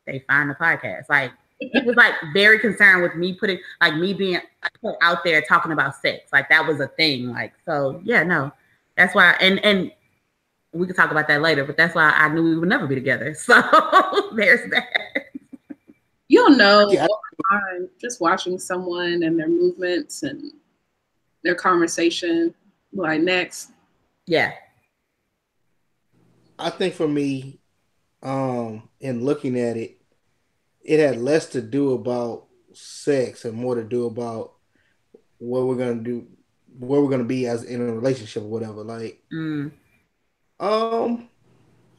they find the podcast. Like, he was like very concerned with me me being put out there talking about sex. Like that was a thing. Like, so yeah, no, that's why. And we could talk about that later, but that's why I knew we would never be together. So there's that. You'll know over time, just watching someone and their movements and their conversation. Like next. Yeah. I think for me, in looking at it, it had less to do about sex and more to do about what we're gonna do, where we're gonna be as in a relationship or whatever. Like, I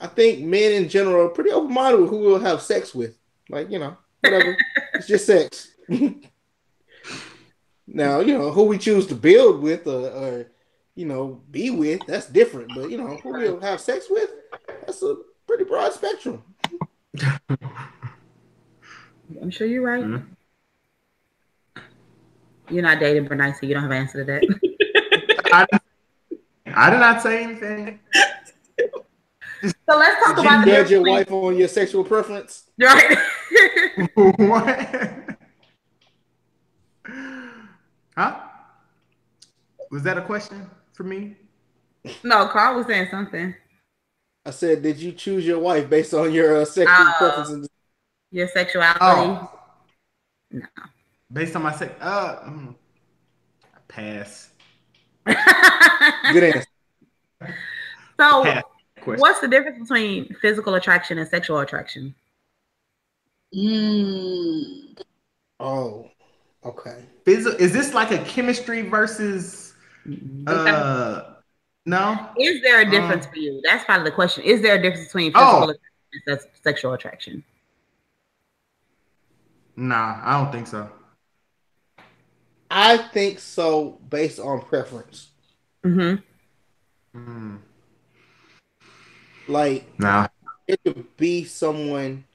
think men in general are pretty open-minded with who we'll have sex with. Like, whatever. It's just sex. Now, who we choose to build with or be with, that's different. But, who we'll have sex with, that's a pretty broad spectrum. I'm sure you're right. Mm-hmm. You're not dating Bernice, so you don't have an answer to that. I did not say anything. So let's talk about you judge your wife on your sexual preference, right? What? Huh? Was that a question for me? No, Carl was saying something. I said, did you choose your wife based on your sexual preferences? Your sexuality? Oh. No. Based on my sex, pass. Good answer. So, what's the difference between physical attraction and sexual attraction? Oh, okay. Is this like a chemistry versus? No. Is there a difference for you? That's probably the question. Is there a difference between physical attraction and sexual attraction? Nah, I don't think so. I think so based on preference. Like, it could be someone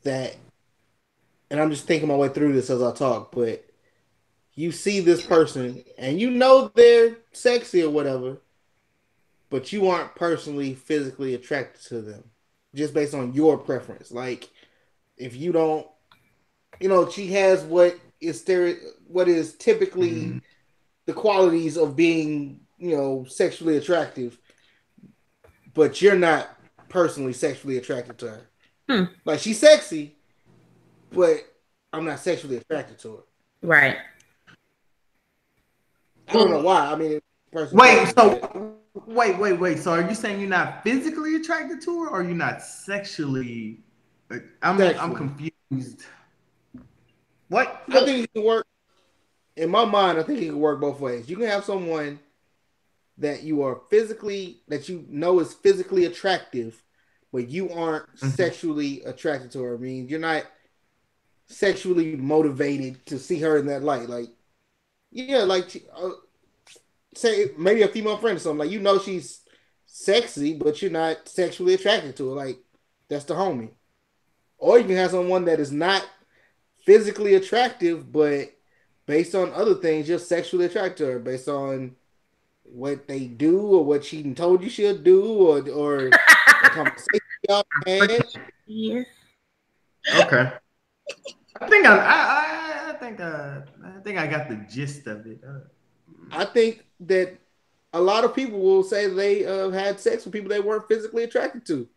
that, and I'm just thinking my way through this as I talk, but you see this person and they're sexy or whatever, but you aren't personally physically attracted to them just based on your preference. Like, if you don't, she has what is typically the qualities of being, sexually attractive, but you're not personally sexually attracted to her. Like, she's sexy, but I'm not sexually attracted to her. Right. I don't know why. I mean, wait. So are you saying you're not physically attracted to her, or you're not sexually? I'm confused. What? I think it can work. In my mind, I think it can work both ways. You can have someone that is physically attractive, but you aren't sexually attracted to her. I mean, you're not sexually motivated to see her in that light. Like, say maybe a female friend or something. Like, she's sexy, but you're not sexually attracted to her. Like, that's the homie. Or you can have someone that is not physically attractive, but based on other things, you're sexually attracted to her based on what they do or what she told you she'll do or the conversation y'all had. Yes. Okay. think I got the gist of it. I think that a lot of people will say they had sex with people they weren't physically attracted to.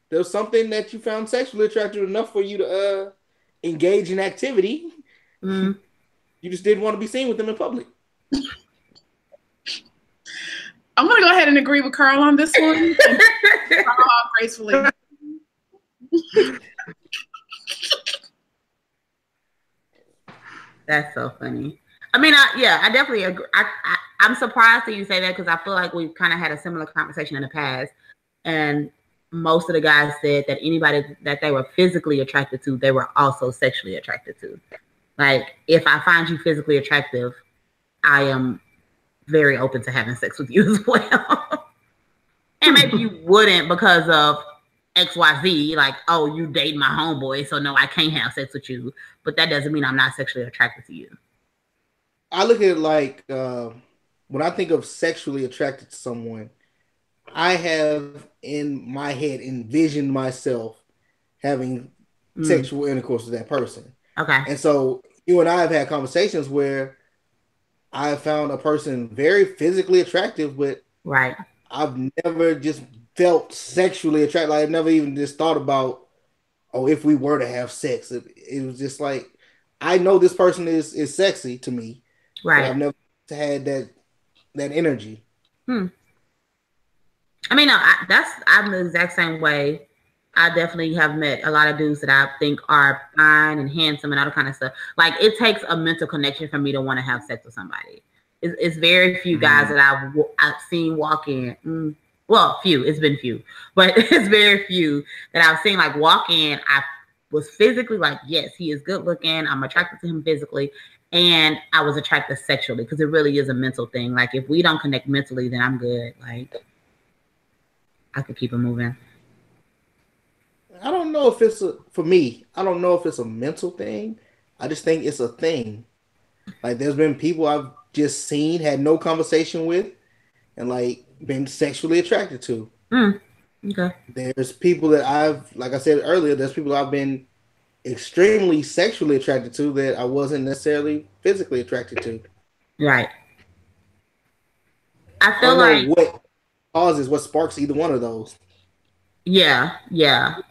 There's something that you found sexually attractive enough for you to engage in activity. Mm. You just didn't want to be seen with them in public. I'm gonna go ahead and agree with Carl on this one. Gracefully. That's so funny. I mean, I definitely agree. I'm surprised that you say that because I feel like we've kind of had a similar conversation in the past, and most of the guys said that anybody that they were physically attracted to, they were also sexually attracted to. Like, if I find you physically attractive, I am very open to having sex with you as well. And maybe you wouldn't because of XYZ, like, oh, you date my homeboy, so no, I can't have sex with you. But that doesn't mean I'm not sexually attracted to you. I look at it like when I think of sexually attracted to someone, I have in my head envisioned myself having sexual intercourse with that person. Okay. And so you and I have had conversations where I have found a person very physically attractive, but right. I've never just felt sexually attracted. Like, I've never even just thought about, oh, if we were to have sex. It was just like, I know this person is sexy to me. Right. But I've never had that energy. I mean, no, I'm the exact same way. I definitely have met a lot of dudes that I think are fine and handsome and all that kind of stuff. Like, it takes a mental connection for me to want to have sex with somebody. It's very few guys that I've seen walk in. Well, few. It's been few, but it's very few that I've seen like walk in. I was physically like, yes, he is good looking. I'm attracted to him physically, and I was attracted sexually because it really is a mental thing. Like, if we don't connect mentally, then I'm good. Like, I could keep it moving. I don't know if it's for me. I don't know if it's a mental thing. I just think it's a thing. Like, there's been people I've just seen, had no conversation with, and like been sexually attracted to. Okay. There's people that like I said earlier, there's people I've been extremely sexually attracted to that I wasn't necessarily physically attracted to. Right. I feel like what sparks either one of those. Yeah. I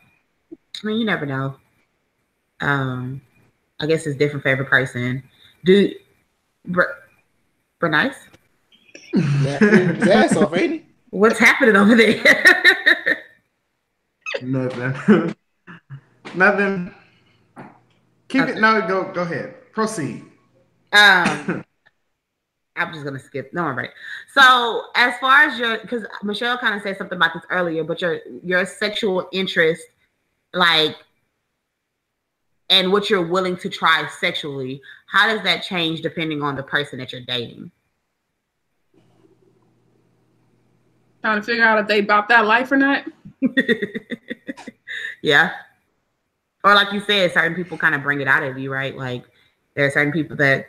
mean, you never know. I guess it's different for every person. Bernice? His ass off, ain't he? What's happening over there? Nothing. Nothing. Keep it. No, go ahead. Proceed. I'm just gonna skip. No, right. So as far as because Michelle kind of said something about this earlier, but your sexual interest, like, and what you're willing to try sexually, how does that change depending on the person that you're dating? Trying to figure out if they about that life or not. Yeah. Or like you said, certain people kind of bring it out of you, right? Like, there are certain people that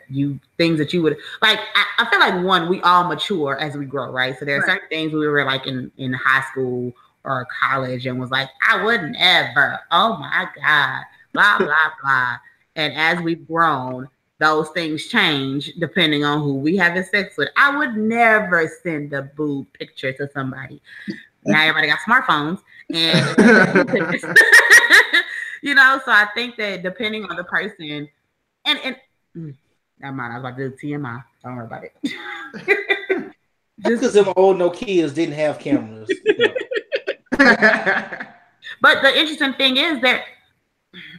things that you would like. I feel like we all mature as we grow, right? So there are certain things we were like in high school or college and was like, I would never. Oh my God, blah blah blah. And as we've grown, those things change depending on who we having sex with. I would never send a boob picture to somebody. Now everybody got smartphones, and so I think that depending on the person. And never mind, I was about to do TMI. Don't worry about it. Just because them old Nokias didn't have cameras. But the interesting thing is that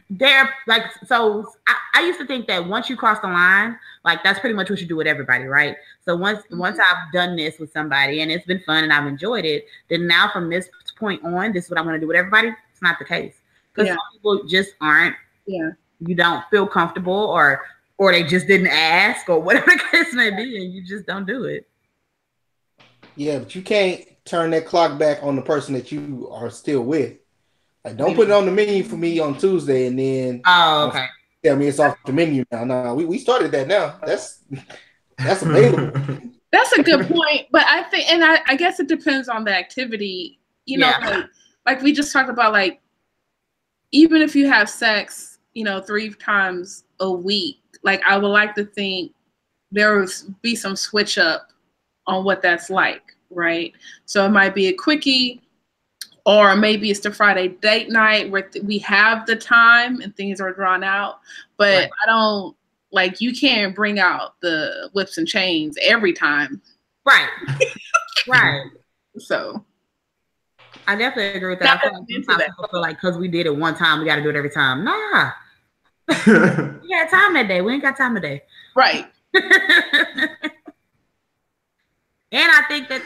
they're like, so I used to think that once you cross the line, like, that's pretty much what you do with everybody, right? So once I've done this with somebody and it's been fun and I've enjoyed it, then now from this point on, this is what I'm going to do with everybody. It's not the case, because some people just aren't. Yeah. You don't feel comfortable, or they just didn't ask, or whatever the case may be, and you just don't do it. Yeah, but you can't turn that clock back on the person that you are still with. Like, don't put it on the menu for me on Tuesday and then okay. Tell me it's off the menu now. No, we started that now. That's available. That's a good point, but I think, and I guess it depends on the activity. Like we just talked about, like, even if you have sex 3 times a week, like I would like to think there would be some switch up on what that's like, right? So it might be a quickie, or maybe it's the Friday date night where we have the time and things are drawn out. But Right. I don't, like, you can't bring out the whips and chains every time. Right. Right. So I definitely agree with that. I feel like sometimes people feel like because we did it one time, we got to do it every time. Nah. We got time that day. We ain't got time today. Right. And I think that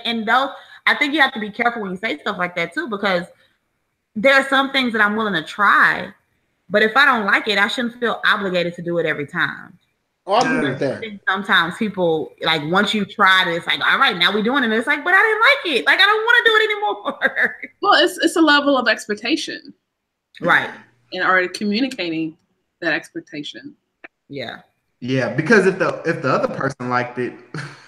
and those, I think you have to be careful when you say stuff like that too, because there are some things that I'm willing to try, but if I don't like it, I shouldn't feel obligated to do it every time. I agree with that. I think sometimes people, like, once you try it, it's like, all right, now we're doing it. And it's like, but I didn't like it. Like, I don't want to do it anymore. Well, it's a level of expectation. Right. And are communicating that expectation. Yeah. Yeah, because if the other person liked it,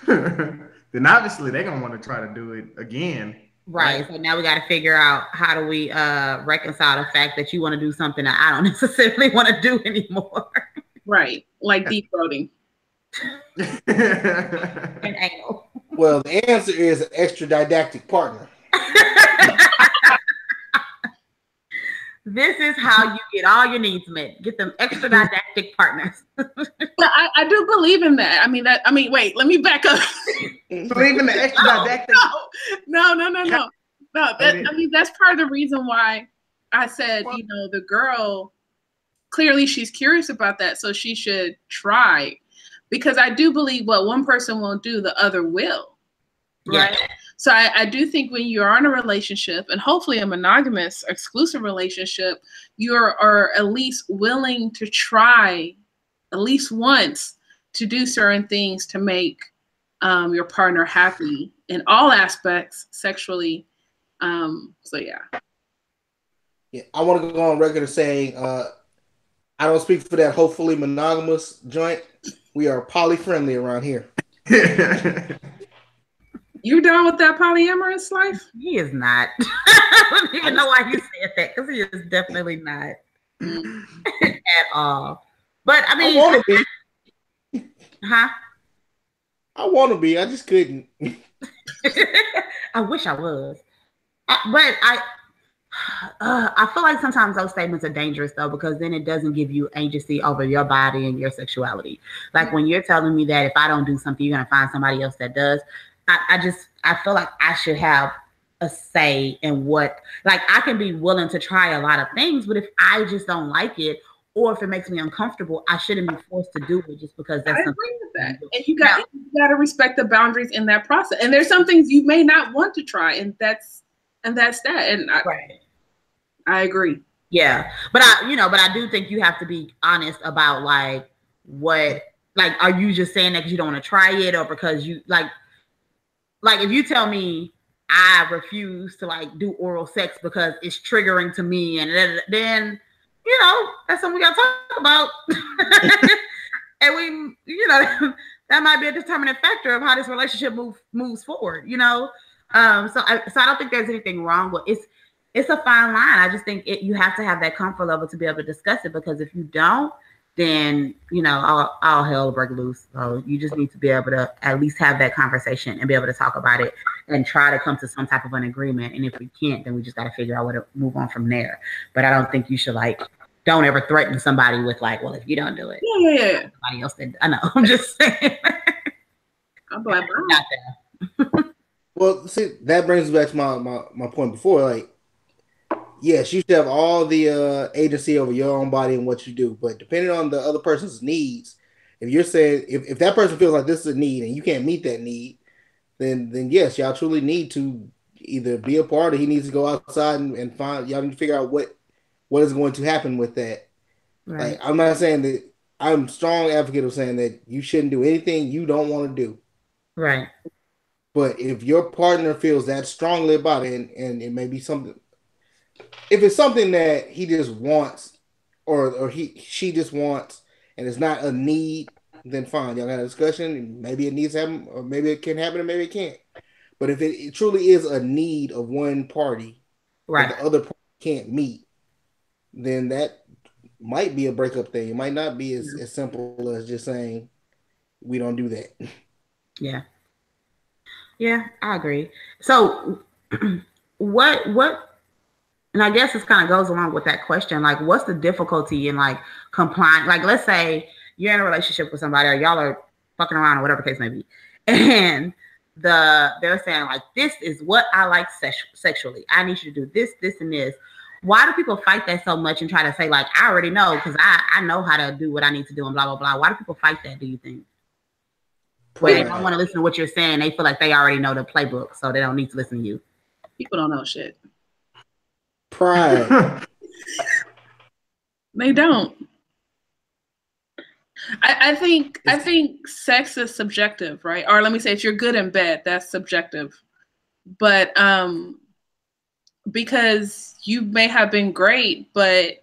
then obviously they're gonna want to try to do it again. Right. So now we got to figure out how do we reconcile the fact that you want to do something that I don't necessarily want to do anymore. Right. Like deep throating. And anal. Well, the answer is an extra didactic partner. This is how you get all your needs met. Get them extra didactic partners. I do believe in that. Wait, let me back up. Believe in the extra didactic. No. That's part of the reason why I said, the girl, clearly she's curious about that, so she should try. Because I do believe what one person won't do, the other will. Right? Yeah. So I do think when you're in a relationship, and hopefully a monogamous, exclusive relationship, you are at least willing to try at least once to do certain things to make your partner happy in all aspects sexually. So yeah. Yeah, I want to go on record as saying I don't speak for that hopefully monogamous joint. We are poly-friendly around here. You done with that polyamorous life? He is not. I don't even know why he said that, because he is definitely not at all. But I mean, I want to be. Huh? I want to be. I just couldn't. I wish I was. But I feel like sometimes those statements are dangerous though, because then it doesn't give you agency over your body and your sexuality. Like when you're telling me that if I don't do something, you're gonna find somebody else that does. I feel like I should have a say in what, like, I can be willing to try a lot of things, but if I just don't like it, or if it makes me uncomfortable, I shouldn't be forced to do it just because that's something. I agree with that. And you got to respect the boundaries in that process. And there's some things you may not want to try, and that's that. And I agree. Yeah, but I do think you have to be honest about like what, like, are you just saying that because you don't want to try it, or because you like if you tell me I refuse to like do oral sex because it's triggering to me, and then that's something we gotta talk about. And we, that might be a determining factor of how this relationship moves forward. So I don't think there's anything wrong with it's a fine line. I just think you have to have that comfort level to be able to discuss it, because if you don't, then all hell will break loose. So you just need to be able to at least have that conversation and be able to talk about it and try to come to some type of an agreement. And if we can't, then we just got to figure out what to move on from there. But I don't think you should don't ever threaten somebody with well, if you don't do it, yeah. Somebody else did. I know. I'm just saying. I'm like, not there. Well, see, that brings me back to my point before. Yes, you should have all the agency over your own body and what you do, but depending on the other person's needs, if you're saying if that person feels like this is a need and you can't meet that need, then yes, y'all truly need to either be apart, or he needs to go outside and find, y'all need to figure out what is going to happen with that. Right. I'm not saying that, I'm a strong advocate of saying that you shouldn't do anything you don't want to do. Right. But if your partner feels that strongly about it, and it may be something, if it's something that he just wants, or she just wants, and it's not a need, then fine. Y'all got a discussion, and maybe it needs to happen, or maybe it can happen, and maybe it can't. But if it truly is a need of one party, right, that the other party can't meet, then that might be a breakup thing. It might not be as simple as just saying we don't do that. Yeah. Yeah, I agree. So what and I guess this kind of goes along with that question. Like, what's the difficulty in like complying? Like, let's say you're in a relationship with somebody, or y'all are fucking around, or whatever the case may be, and they're saying like, this is what I like sexually. I need you to do this, this, and this. Why do people fight that so much and try to say like, I already know because I know how to do what I need to do and blah blah blah? Why do people fight that? Do you think? Where they don't want to listen to what you're saying, they feel like they already know the playbook, so they don't need to listen to you. People don't know shit. Pride. They don't. I think sex is subjective, right? Or let me say, if you're good in bed, that's subjective. But because you may have been great, but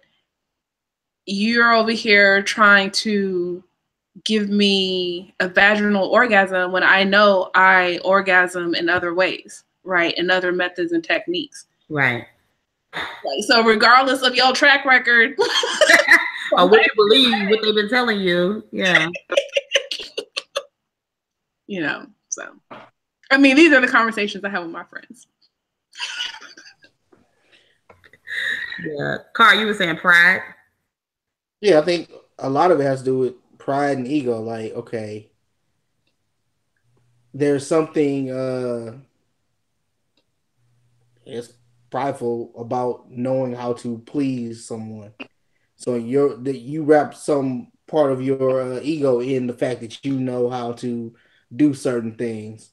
you're over here trying to give me a vaginal orgasm when I know I orgasm in other ways, right? In other methods and techniques. Right. Like, so regardless of your track record or what you believe, what they've been telling you, yeah. You know, so I mean, these are the conversations I have with my friends. Yeah. Carl, you were saying pride? Yeah, I think a lot of it has to do with pride and ego. Like, okay, there's something it's prideful about knowing how to please someone. So you wrap some part of your ego in the fact that you know how to do certain things.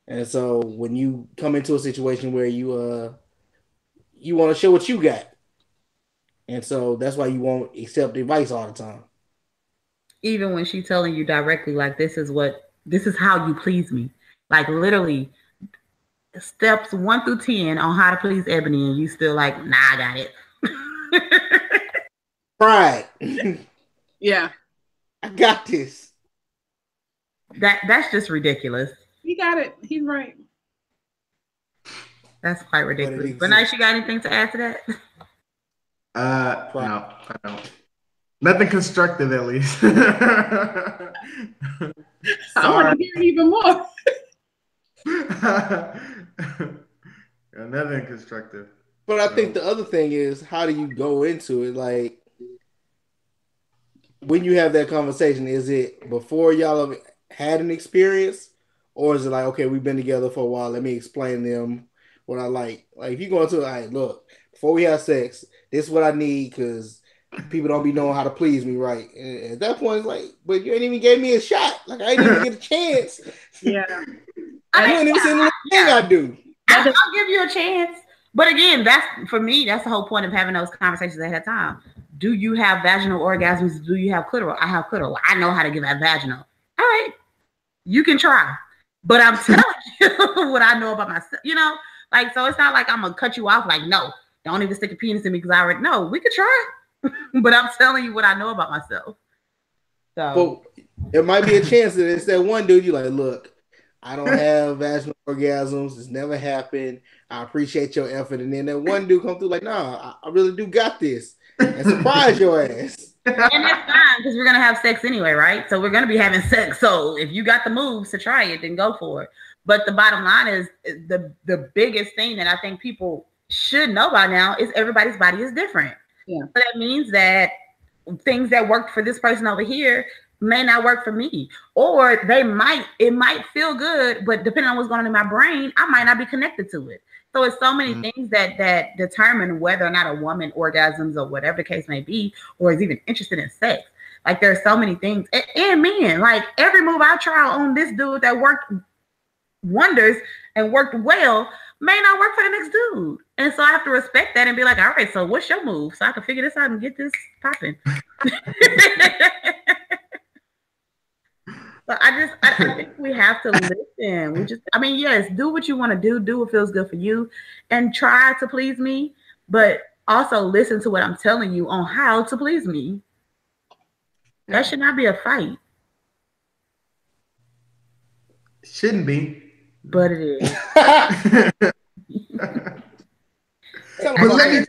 And so when you come into a situation where you want to show what you got. And so that's why you won't accept advice all the time. Even when she's telling you directly, like, this is how you please me. Like, literally, steps 1 through 10 on how to please Ebony, and you still like, nah, I got it. Pride. Yeah. I got this. That's just ridiculous. He got it. He's right. That's quite ridiculous. But nice, you got anything to add to that? No, I don't. Nothing constructive, at least. I want to hear even more. Nothing constructive. But I think the other thing is, how do you go into it? Like, when you have that conversation, is it before y'all have had an experience, or is it like, okay, we've been together for a while, let me explain to them what I like? Like, if you go into it, all right, look, before we have sex, this is what I need because people don't be knowing how to please me, right? And at that point, it's like, but you ain't even gave me a shot. Like, I ain't even get a chance. Yeah. I ain't even seen the thing I do. I'll give you a chance. But again, for me, that's the whole point of having those conversations ahead of time. Do you have vaginal orgasms? Do you have clitoral? I have clitoral. I know how to give that vaginal. All right. You can try. But I'm telling you what I know about myself. You know, like, so it's not like I'm going to cut you off. Like, no, don't even stick a penis in me because I already know. We could try. But I'm telling you what I know about myself. So. But there might be a chance that it's that one dude you like, look, I don't have vaginal orgasms. It's never happened. I appreciate your effort. And then that one dude come through like, nah, I really do got this. And surprise your ass. And that's fine because we're going to have sex anyway, right? So we're going to be having sex. So if you got the moves to try it, then go for it. But the bottom line is the biggest thing that I think people should know by now is everybody's body is different. Yeah. So that means that things that worked for this person over here may not work for me, or it might feel good, but depending on what's going on in my brain, I might not be connected to it. So it's so many things that determine whether or not a woman orgasms or whatever the case may be, or is even interested in sex. Like, there's so many things, and men, like, every move I try on this dude that worked wonders and worked well may not work for the next dude. And so I have to respect that and be like, all right, so what's your move? So I can figure this out and get this popping. So I think we have to listen. Yes, do what you want to do what feels good for you, and try to please me, but also listen to what I'm telling you on how to please me. That should not be a fight. Shouldn't be. But it is. But let me,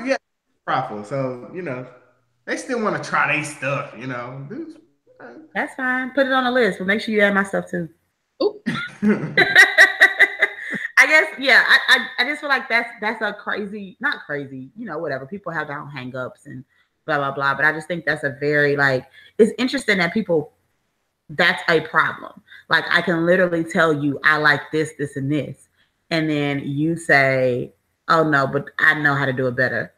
yeah, profitable. So, they still want to try their stuff, That's fine. Put it on the list, but make sure you add my stuff too. Ooh. I guess, yeah. I just feel like that's a crazy, not crazy, whatever. People have their own hangups and blah blah blah. But I just think that's a very it's interesting that people that's a problem. Like I can literally tell you I like this, this, and this, and then you say, "Oh no, but I know how to do it better."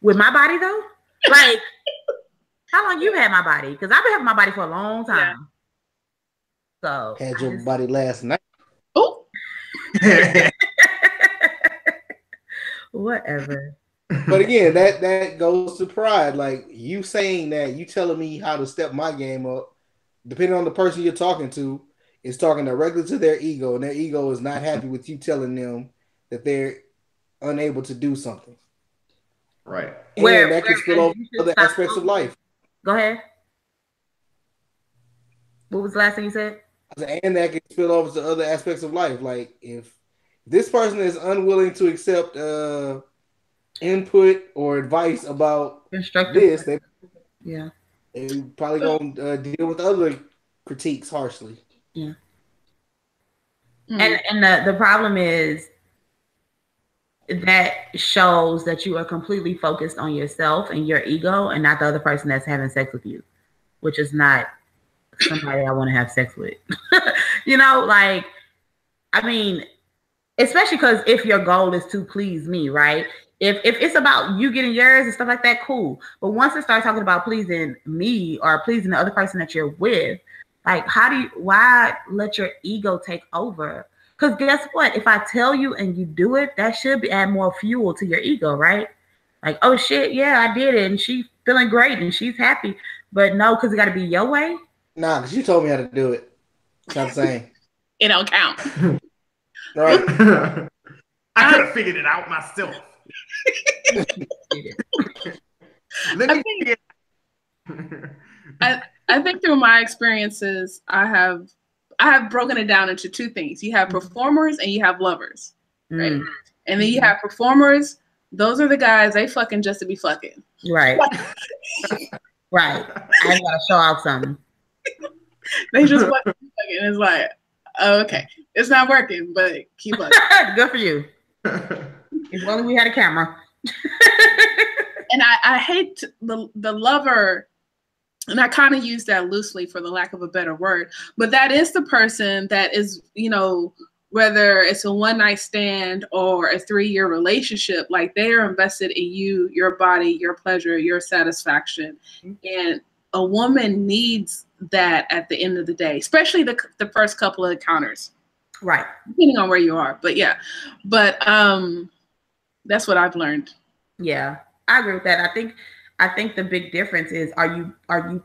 With my body though, like how long you had my body? Because I've been having my body for a long time. So had your body last night. Oh. Whatever. But again, that goes to pride. Like you saying that, you telling me how to step my game up, depending on the person you're talking to, is talking directly to their ego, and their ego is not happy with you telling them that they're unable to do something. Right. And that can spill over other aspects of life. Go ahead. What was the last thing you said? And that can spill over to other aspects of life. Like if this person is unwilling to accept input or advice about this, they probably gonna deal with other critiques harshly. Yeah. And the problem is that shows that you are completely focused on yourself and your ego and not the other person that's having sex with you, which is not somebody I want to have sex with. I mean, especially because if your goal is to please me, right? If it's about you getting yours and stuff like that, cool. But once it starts talking about pleasing me or pleasing the other person that you're with, like why let your ego take over? Because guess what? If I tell you and you do it, that should add more fuel to your ego, right? Like, oh shit, yeah, I did it, and she's feeling great and she's happy. But no, because it got to be your way. Nah, because you told me how to do it. Stop saying. It don't count. Right. I could have figured it out myself. I think through my experiences, I have broken it down into two things. You have performers and you have lovers, right? And then you have performers. Those are the guys, they fucking just to be fucking. Right. Right. I gotta show out something. They just fucking. It's like, oh, okay, it's not working, but keep up. Good for you. If only we had a camera. And I hate the lover, and I kind of use that loosely for the lack of a better word, but that is the person that is, whether it's a one-night stand or a 3-year relationship, like they are invested in you, your body, your pleasure, your satisfaction. And a woman needs that at the end of the day, especially the first couple of encounters. Right. Depending on where you are. But yeah. But that's what I've learned. Yeah. I agree with that. I think the big difference is are you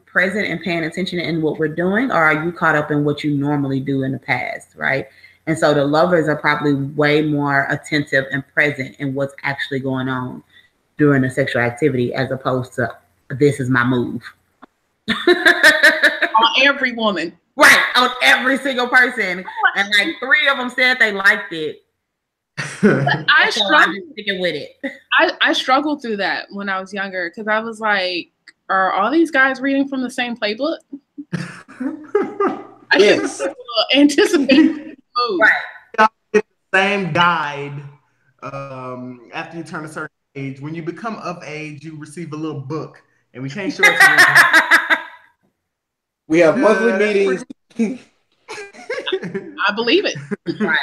present and paying attention in what we're doing, or are you caught up in what you normally do in the past, right? And so the lovers are probably way more attentive and present in what's actually going on during the sexual activity, as opposed to this is my move. On every woman. Right, on every single person. And like 3 of them said they liked it. I struggled sticking with it. I struggled through that when I was younger because I was like, are all these guys reading from the same playbook? I should anticipate. Right. Get the same guide after you turn a certain age. When you become of age, you receive a little book, and we can't show it to you. We have monthly meetings. I believe it. Right.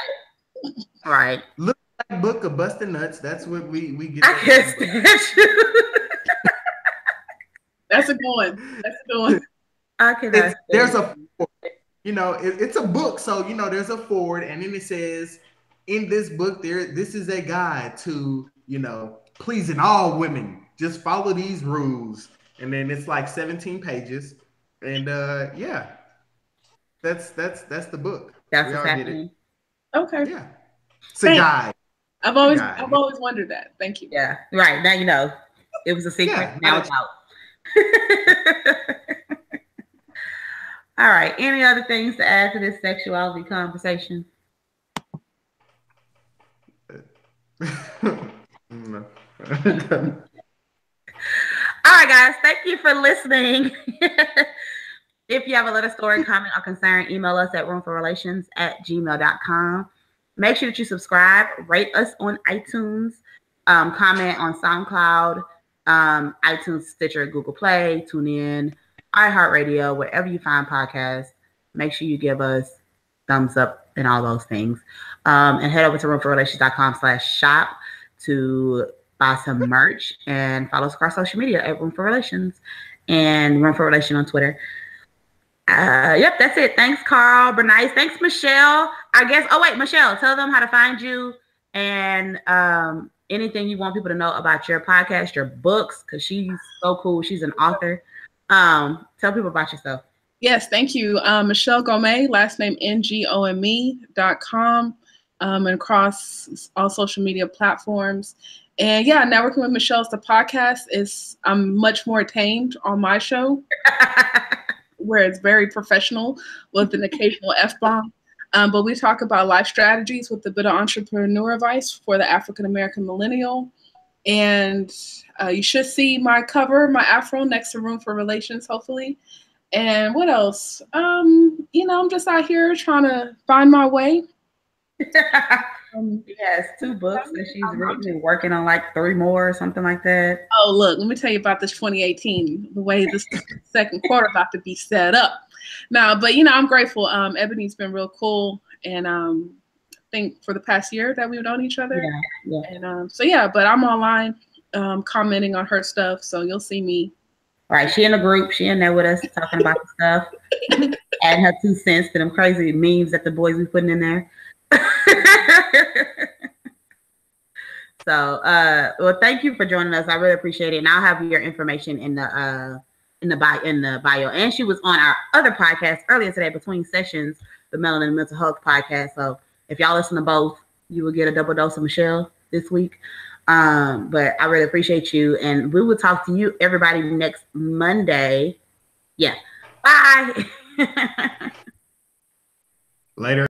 Right. Look at that book of busting nuts. That's what we get. I guess that's a good one. That's a good one. There's a it's a book, so there's a forward, and then it says in this book this is a guide to pleasing all women. Just follow these rules, and then it's like 17 pages, and yeah, that's the book. That's what's happening. Okay. Yeah, it's a guide. I've always wondered that. Thank you. Yeah. Right now you know it was a secret. Yeah, now it's out. All right. Any other things to add to this sexuality conversation? No. All right, guys. Thank you for listening. If you have a little story, comment, or concern, email us at roomforrelations@gmail.com. Make sure that you subscribe, rate us on iTunes, comment on SoundCloud, iTunes, Stitcher, Google Play, TuneIn, iHeartRadio, wherever you find podcasts. Make sure you give us thumbs up and all those things. And head over to roomforrelations.com/shop to buy some merch and follow us across social media at Room for Relations and Room for Relation on Twitter. Yep, that's it. Thanks, Carl. Bernice. Thanks, Michelle. I guess. Oh wait, Michelle, tell them how to find you and anything you want people to know about your podcast, your books, because she's so cool. She's an author. Tell people about yourself. Yes, thank you. Michelle Gomez, last name ngome.com, and across all social media platforms. And yeah, Networking with Michelle's the podcast is much more tamed on my show, where it's very professional with an occasional F-bomb. But we talk about life strategies with a bit of entrepreneur advice for the African-American millennial. And you should see my cover, my afro, next to Room for Relations, hopefully. And what else? I'm just out here trying to find my way. She has 2 books that she's written and working on like 3 more or something like that. Oh, look, let me tell you about this 2018, the way this second quarter about to be set up. Now, but I'm grateful. Ebony's been real cool, and I think for the past year that we've known each other. Yeah. And but I'm online commenting on her stuff, so you'll see me. All right, she in the group. She in there with us talking about the stuff, adding her 2 cents to them crazy memes that the boys be putting in there. So, well, thank you for joining us. I really appreciate it, and I'll have your information in the bio. And she was on our other podcast earlier today, Between Sessions, the Melanin Mental Health podcast. So, if y'all listen to both, you will get a double dose of Michelle this week. But I really appreciate you, and we will talk to you, everybody, next Monday. Yeah, bye. Later.